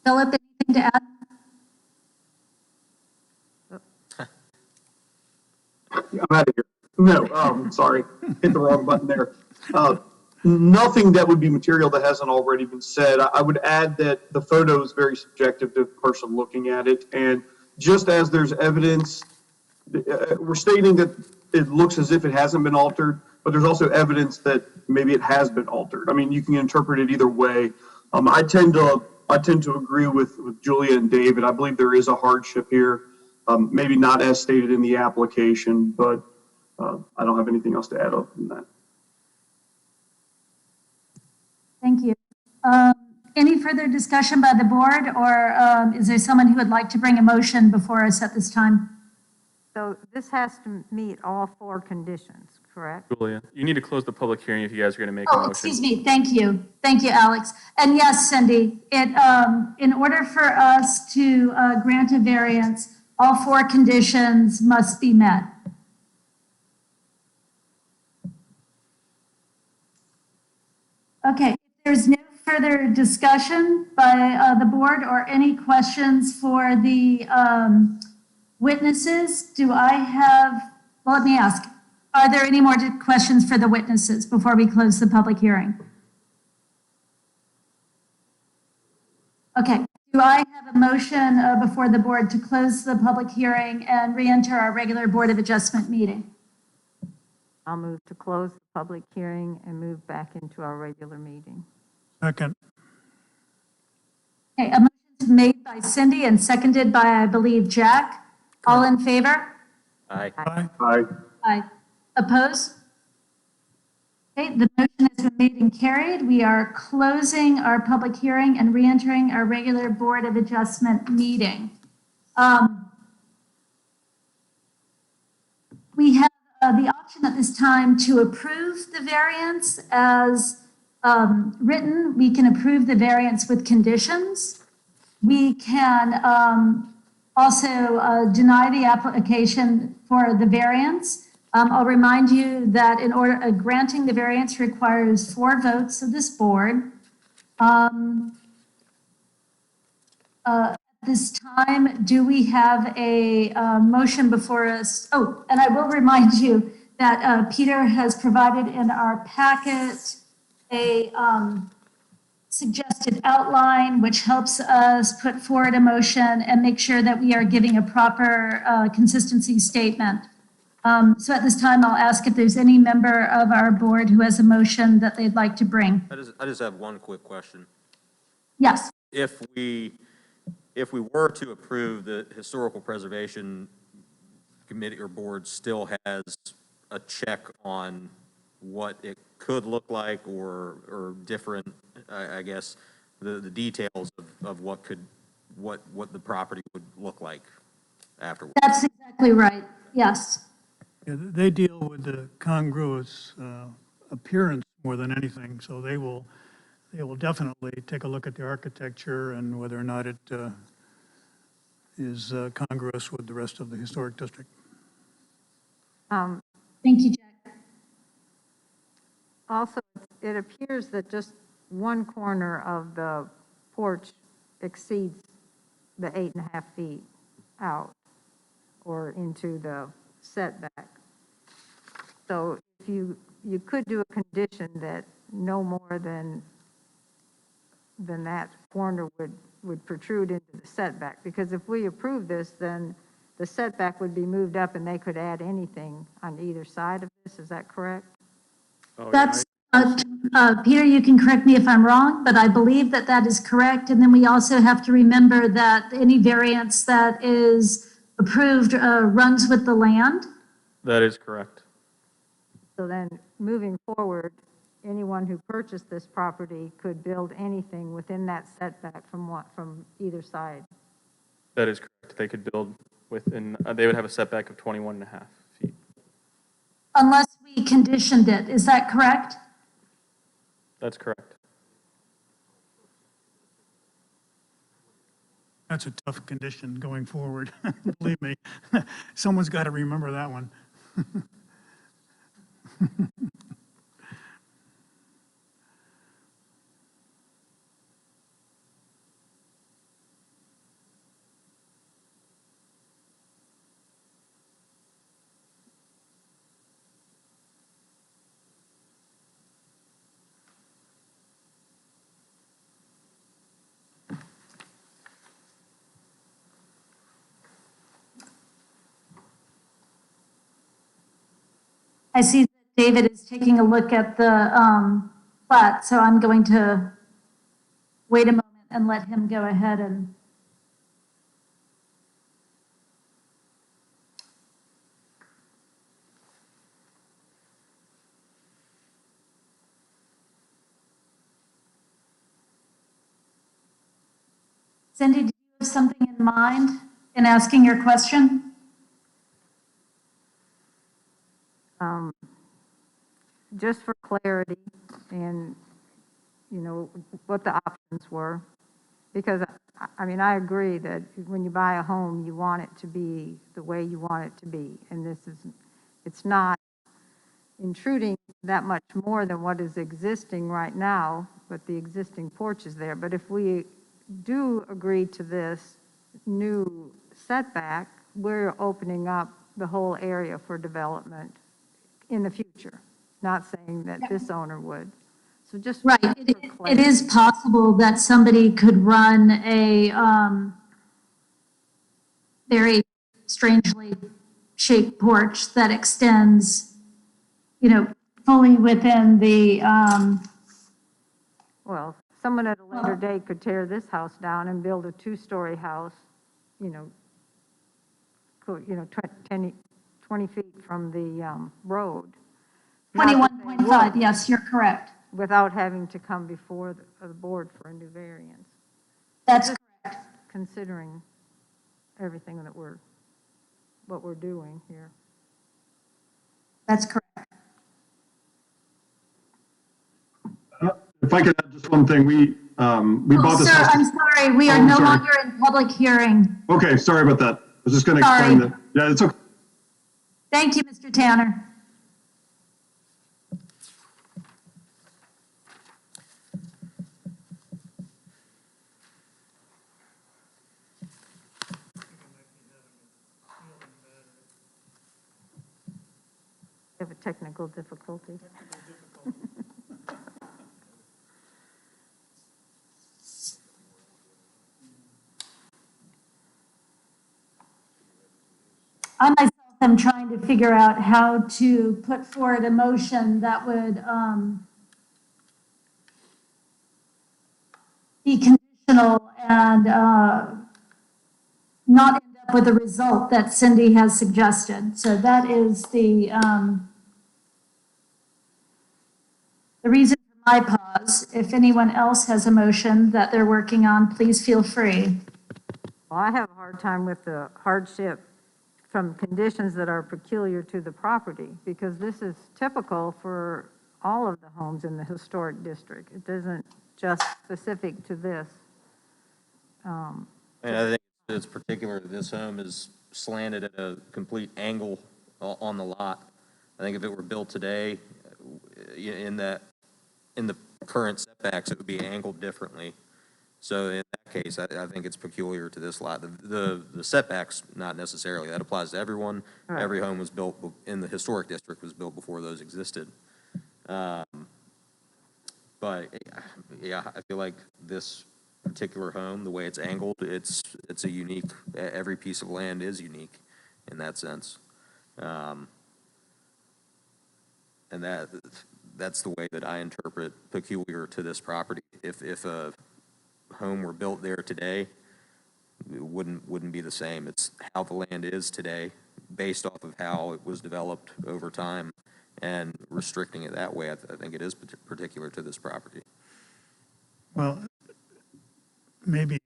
Philip, anything to add? I'm out of here. No, sorry, hit the wrong button there. Nothing that would be material that hasn't already been said. I would add that the photo is very subjective to the person looking at it. And just as there's evidence, we're stating that it looks as if it hasn't been altered, but there's also evidence that maybe it has been altered. I mean, you can interpret it either way. I tend to agree with Julia and David. I believe there is a hardship here. Maybe not as stated in the application, but I don't have anything else to add other than that. Thank you. Any further discussion by the board, or is there someone who would like to bring a motion before us at this time? So this has to meet all 4 conditions, correct? Julia, you need to close the public hearing if you guys are going to make a Oh, motion. excuse me. Thank you. Thank you, Alex. And yes, Cindy, in order for us to grant a variance, all 4 conditions must be met. Okay, if there's no further discussion by the board or any questions for the witnesses, do I have, well, let me ask, are there any more questions for the witnesses before we close the public hearing? Okay, do I have a motion before the board to close the public hearing and re-enter our regular Board of Adjustment meeting? I'll move to close the public hearing and move back into our regular meeting. Second. Okay, a motion is made by Cindy and seconded by, I believe, Jack. All in favor? Aye. Aye. Aye. Aye. Oppose? Okay, the motion has been made and carried. We are closing our public hearing and re-entering our regular Board of Adjustment meeting. We have the option at this time to approve the variance as written. We can approve the variance with conditions. We can also deny the application for the variance. I'll remind you that in order, granting the variance requires 4 votes of this board. At this time, do we have a motion before us? Oh, and I will remind you that Peter has provided in our packet a suggested outline, which helps us put forward a motion and make sure that we are giving a proper consistency statement. So at this time, I'll ask if there's any member of our board who has a motion that they'd like to bring. I just have one quick question. Yes. If we were to approve, the Historical Preservation Committee or board still has a check on what it could look like or different, I guess, the details of what the property would look like afterwards. That's exactly right. Yes. Yeah, they deal with the congruous appearance more than anything, so they will definitely take a look at the architecture and whether or not it is congruous with the rest of the historic district. Um, Thank you, Jack. Also, it appears that just one corner of the porch exceeds the 8.5 feet out or into the setback. So if you could do a condition that no more than that corner would protrude into the setback, because if we approve this, then the setback would be moved up and they could add anything on either side of this, is that correct? Oh, That's, Peter, you can correct me if I'm wrong, but I believe that that is correct. And then we also have to remember that any variance that is approved runs with the land. that is correct. So then, moving forward, anyone who purchased this property could build anything within that setback from either side. That is correct. They could build within, they would have a setback of 21.5 feet. Unless we conditioned it. Is that correct? That's correct. That's a tough condition going forward, believe me. Someone's got to remember that one. I see that David is taking a look at the plat, so I'm going to wait a moment and let him go ahead and. Cindy, do you have something in mind in asking your question? Just for clarity and, what the options were. Because, I mean, I agree that when you buy a home, you want it to be the way you want it to be. And it's not intruding that much more than what is existing right now, but the existing porch is there. But if we do agree to this new setback, we're opening up the whole area for development in the future. Not saying that this owner would. So just Right. It is possible that somebody could run a very strangely shaped porch that extends, fully within the, Well, someone at a later date could tear this house down and build a 2-story house, 20 feet from the road. Not that they 21.5, would, yes, you're correct. without having to come before the board for a new variance. That's correct. Considering everything that what we're doing here. That's correct. If I could add just one thing, we bought this Sir, house. I'm sorry, we are Oh, no sorry. longer in public hearing. Okay, sorry about that. I was just going to explain Sorry. that. Yeah, it's okay. Thank you, Mr. Tanner. We have a technical difficulty. I myself am trying to figure out how to put forward a motion that would be conditional and not end up with a result that Cindy has suggested. So that is the the reason for my pause. If anyone else has a motion that they're working on, please feel free. Well, I have a hard time with the hardship from conditions that are peculiar to the property, because this is typical for all of the homes in the historic district. It isn't just specific to this. And I think it's particular, this home is slanted at a complete angle on the lot. I think if it were built today, in the current setbacks, it would be angled differently. So in that case, I think it's peculiar to this lot. The setbacks, not necessarily. That applies to everyone. Right. Every home was built in the historic district was built before those existed. But yeah, I feel like this particular home, the way it's angled, it's a unique. Every piece of land is unique in that sense, and that's the way that I interpret peculiar to this property. If a home were built there today, it wouldn't be the same. It's how the land is today, based off of how it was developed over time, and restricting it that way, I think it is particular to this property. Well, maybe,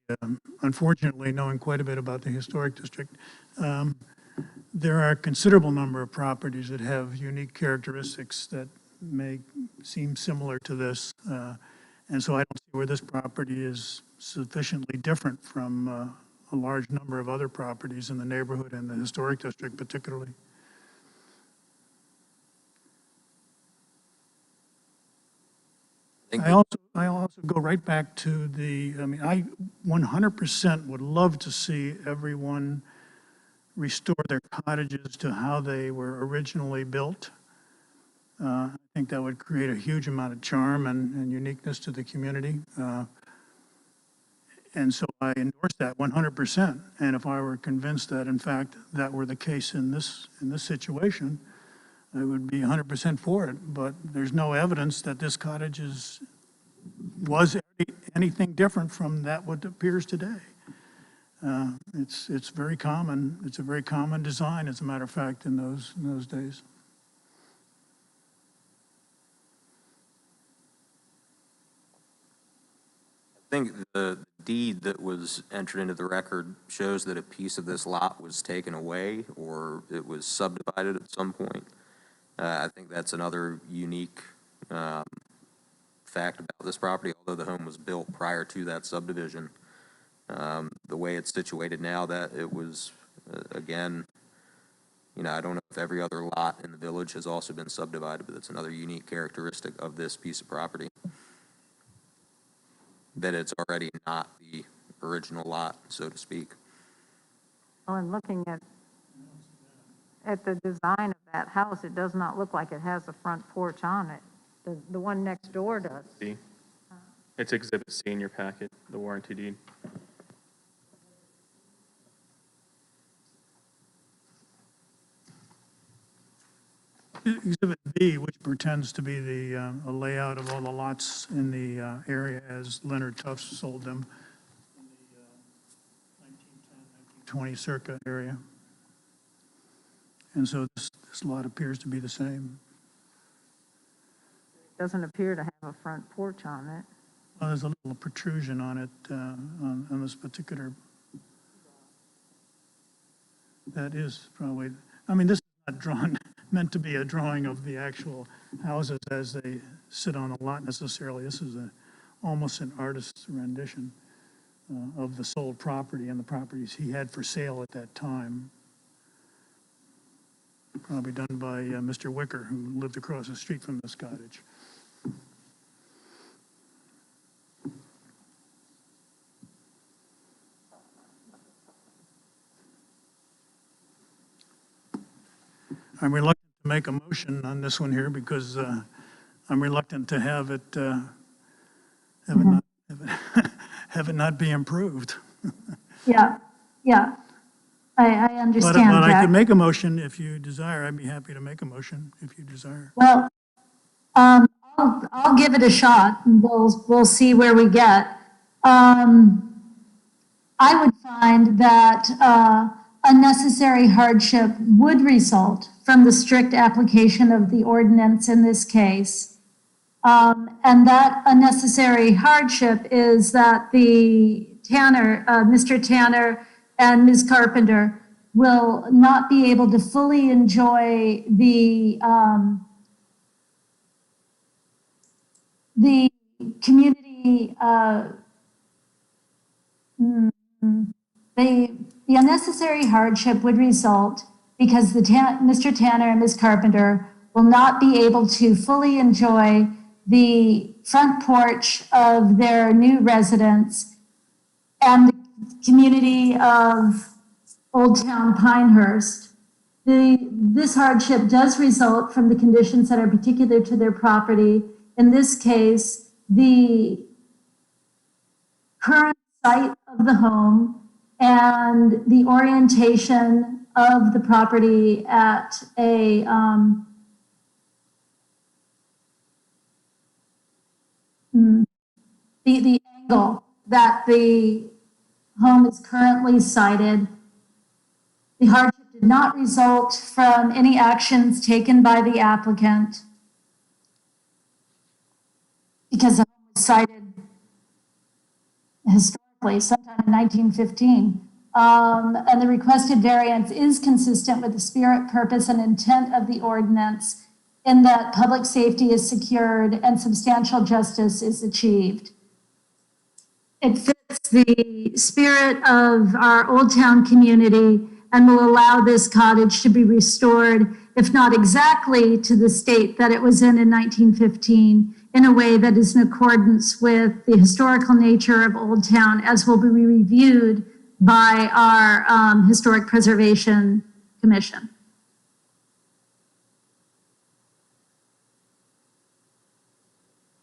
unfortunately, knowing quite a bit about the historic district, there are a considerable number of properties that have unique characteristics that may seem similar to this. And so I don't see where this property is sufficiently different from a large number of other properties in the neighborhood and the historic district particularly. I also go right back to I 100% would love to see everyone restore their cottages to how they were originally built. I think that would create a huge amount of charm and uniqueness to the community. And so I endorse that 100%. And if I were convinced that, in fact, that were the case in this situation, I would be 100% for it. But there's no evidence that this cottage was anything different from that what appears today. It's very common. It's a very common design, as a matter of fact, in those days. I think the deed that was entered into the record shows that a piece of this lot was taken away, or it was subdivided at some point. I think that's another unique fact about this property, although the home was built prior to that subdivision. The way it's situated now, that it was, again, I don't know if every other lot in the village has also been subdivided, but it's another unique characteristic of this piece of property, that it's already not the original lot, so to speak. Well, and looking at the design of that house, it does not look like it has a front porch on it. The one next door does. See, it's Exhibit C in your packet, the warranty deed. Exhibit B, which pretends to be the a layout of all the lots in the area as Leonard Tufts sold them in the 1910, 1920 circa area. And so this lot appears to be the same. It doesn't appear to have a front porch on it. Well, there's a little protrusion on it, on this particular. That is probably, this is not meant to be a drawing of the actual houses as they sit on the lot necessarily. This is almost an artist's rendition of the sold property and the properties he had for sale at that time. Probably done by Mr. Wicker, who lived across the street from this cottage. I'm reluctant to make a motion on this one here because I'm reluctant to have it not be improved. Yeah. I understand, But I Jack. can make a motion if you desire. I'd be happy to make a motion if you desire. Well, I'll give it a shot and we'll see where we get. I would find that unnecessary hardship would result from the strict application of the ordinance in this case. And that unnecessary hardship is that the Tanner, Mr. Tanner and Ms. Carpenter will not be able to fully enjoy the community, the unnecessary hardship would result because Mr. Tanner and Ms. Carpenter will not be able to fully enjoy the front porch of their new residence and the community of Old Town Pinehurst. This hardship does result from the conditions that are particular to their property. In this case, the current site of the home and the orientation of the property at a the angle that the home is currently sited. The hardship did not result from any actions taken by the applicant because the home was sited historically sometime in 1915. And the requested variance is consistent with the spirit, purpose, and intent of the ordinance in that public safety is secured and substantial justice is achieved. It fits the spirit of our Old Town community and will allow this cottage to be restored, if not exactly to the state that it was in 1915, in a way that is in accordance with the historical nature of Old Town, as will be reviewed by our Historic Preservation Commission.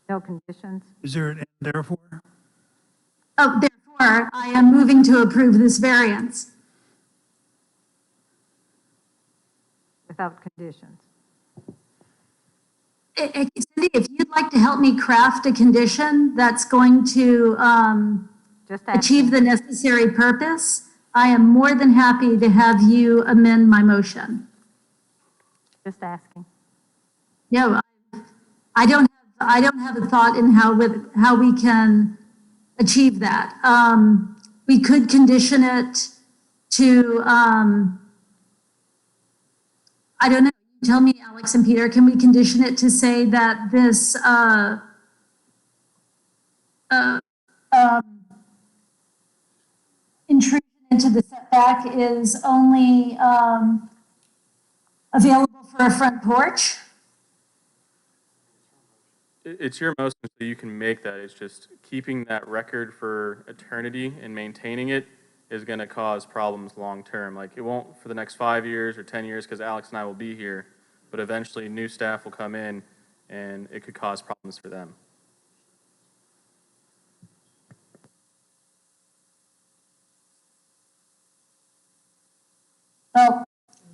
No conditions? Is there an end therefore? Oh, therefore, I am moving to approve this variance. Without conditions? Cindy, if you'd like to help me craft a condition that's going to Just achieve the necessary purpose, I am more than happy to have you amend my motion. Just asking. No, I don't have a thought in how we can achieve that. We could condition it to, I don't know, tell me, Alex and Peter, can we condition it to say that this intrusion into the setback is only available for a front porch? It's your motion, so you can make that. It's just keeping that record for eternity and maintaining it is going to cause problems long term. Like, it won't for the next 5 years or 10 years because Alex and I will be here, but eventually new staff will come in and it could cause problems for them. Well,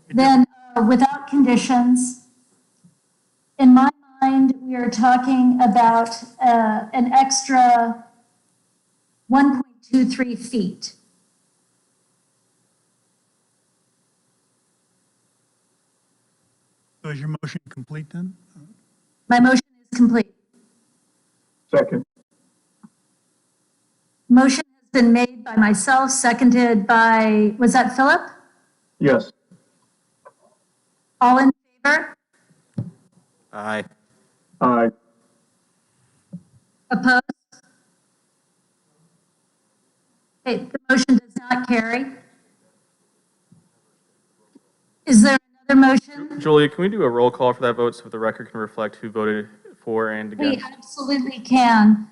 then without conditions, in my mind, we are talking about an extra 1.23 feet. So is your motion complete then? My motion is complete. Second. Motion has been made by myself, seconded by, was that Philip? Yes. All in favor? Aye. Aye. Opposed? Okay, the motion does not carry. Is there another motion? Julia, can we do a roll call for that vote so the record can reflect who voted for and We against? absolutely can.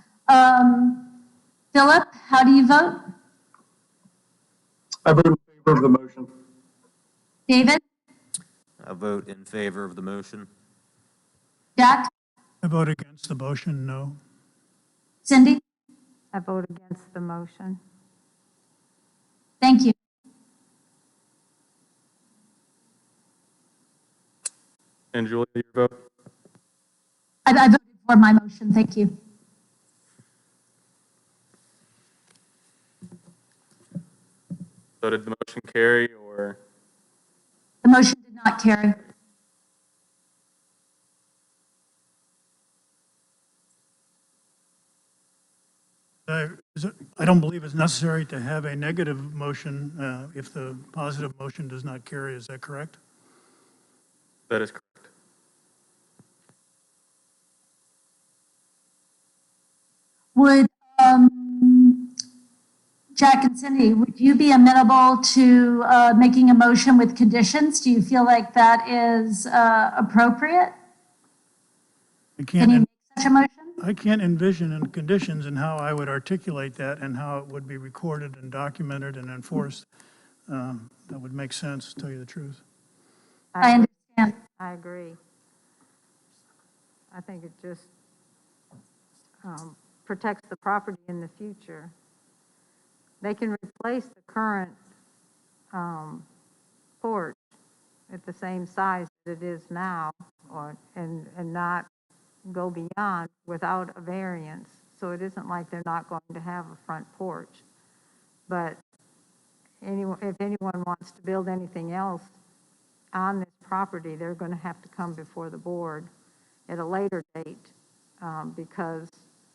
Philip, how do you vote? I vote in favor of the motion. David? I vote in favor of the motion. Jack? I vote against the motion, no. Cindy? I vote against the motion. Thank you. And Julia, your vote? I voted for my motion. Thank you. So did the motion carry or? The motion did not carry. I don't believe it's necessary to have a negative motion if the positive motion does not carry. Is that correct? That is correct. Would, Jack and Cindy, would you be amenable to making a motion with conditions? Do you feel like that is appropriate? Can you make such a motion? I can't envision in conditions and how I would articulate that and how it would be recorded and documented and enforced. That would make sense, to tell you the truth. I understand. I agree. I think it just protects the property in the future. They can replace the current porch at the same size that it is now, and not go beyond without a variance. So it isn't like they're not going to have a front porch. But if anyone wants to build anything else on this property, they're going to have to come before the board at a later date because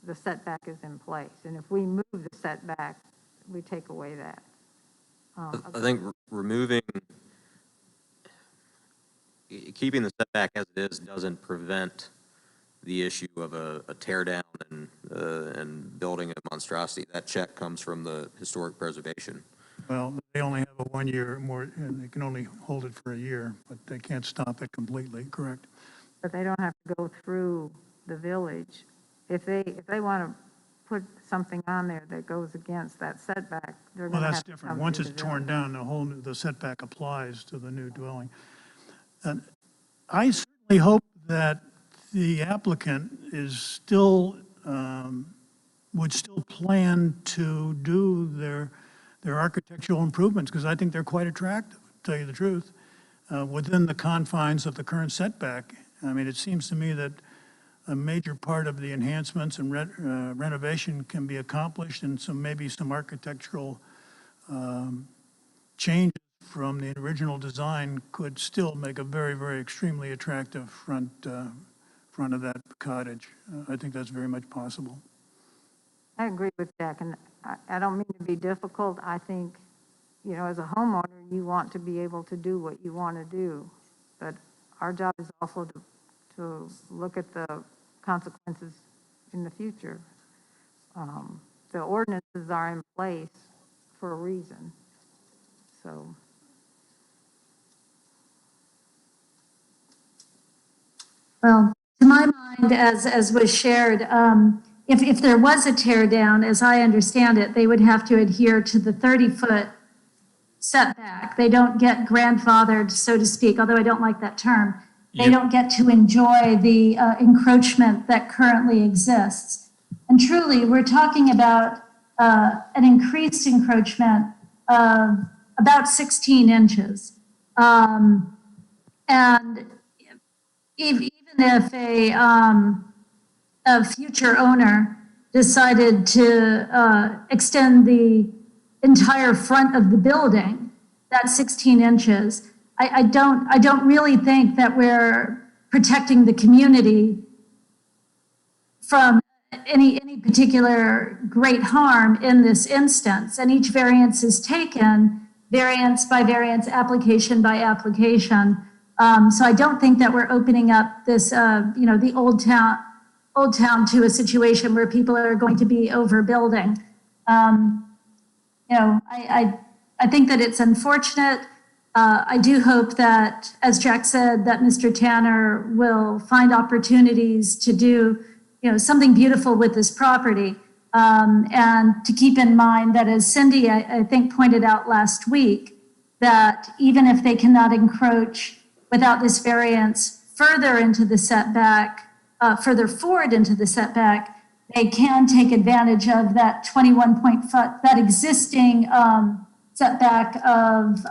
the setback is in place. And if we move the setback, we take away that. I think keeping the setback as it is doesn't prevent the issue of a tear down and building a monstrosity. That check comes from the historic preservation. Well, they only have a 1 year more, and they can only hold it for a year, but they can't stop it completely, correct? But they don't have to go through the village. If they want to put something on there that goes against that setback, they're Well, going to that's have to different. come Once through it's the torn village. down, the setback applies to the new dwelling. And I certainly hope that the applicant is still, would still plan to do their architectural improvements, because I think they're quite attractive, to tell you the truth, within the confines of the current setback. I mean, it seems to me that a major part of the enhancements and renovation can be accomplished, and maybe some architectural changes from the original design could still make a very, very extremely attractive front of that cottage. I think that's very much possible. I agree with Jack, and I don't mean to be difficult. I think, as a homeowner, you want to be able to do what you want to do. But our job is also to look at the consequences in the future. The ordinances are in place for a reason. So, Well, to my mind, as was shared, if there was a tear down, as I understand it, they would have to adhere to the 30-foot setback. They don't get grandfathered, so to speak, although I don't like that term. They don't get to enjoy the encroachment that currently exists. And truly, we're talking about an increased encroachment of about 16 inches. And even if a future owner decided to extend the entire front of the building, that's 16 inches, I don't really think that we're protecting the community from any particular great harm in this instance. And each variance is taken variance by variance, application by application. So I don't think that we're opening up this, the old town to a situation where people are going to be overbuilding. I think that it's unfortunate. I do hope that, as Jack said, that Mr. Tanner will find opportunities to do, something beautiful with this property. And to keep in mind that, as Cindy, I think, pointed out last week, that even if they cannot encroach without this variance further into the setback, further forward into the setback, they can take advantage of that 21.5, that existing setback of,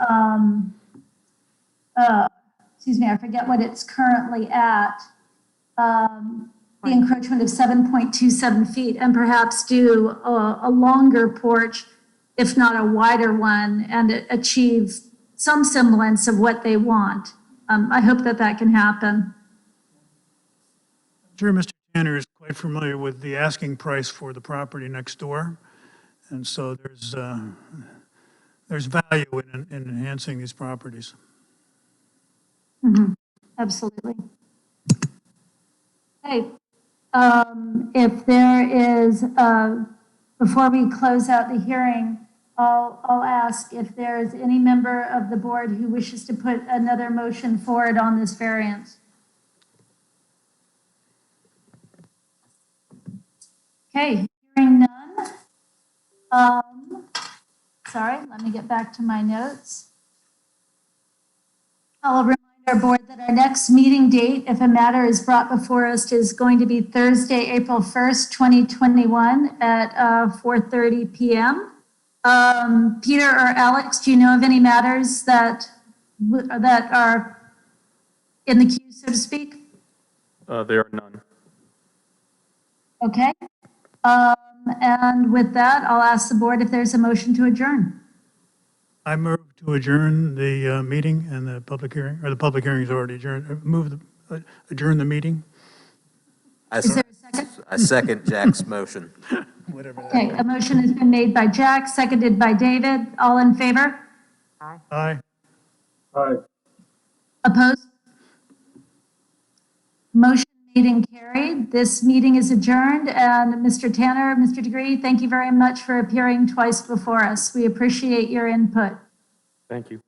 I forget what it's currently at, the encroachment of 7.27 feet, and perhaps do a longer porch, if not a wider one, and achieve some semblance of what they want. I hope that can happen. I'm sure Mr. Tanner is quite quite familiar with the asking price for the property next door. And so there's value in enhancing these properties. Absolutely. Okay. If there is, before we close out the hearing, I'll ask if there is any member of the board who wishes to put another motion forward on this variance. Okay, hearing none. Sorry, let me get back to my notes. I'll remind our board that our next meeting date, if a matter is brought before us, is going to be Thursday, April 1st, 2021 at 4:30 p.m. Peter or Alex, do you know of any matters that are in the queue, so to speak? There are none. Okay. And with that, I'll ask the board if there's a motion to adjourn. I move to adjourn the meeting and the public hearing, or the public hearing is already adjourned. Adjourn the meeting. Is there a second? I second Jack's motion. Whatever that. Okay, a motion has been made by Jack, seconded by David. All in favor? Aye. Aye. Opposed? Motion made and carried. This meeting is adjourned. And Mr. Tanner, Mr. Degree, thank you very much for appearing twice before us. We appreciate your input. Thank you.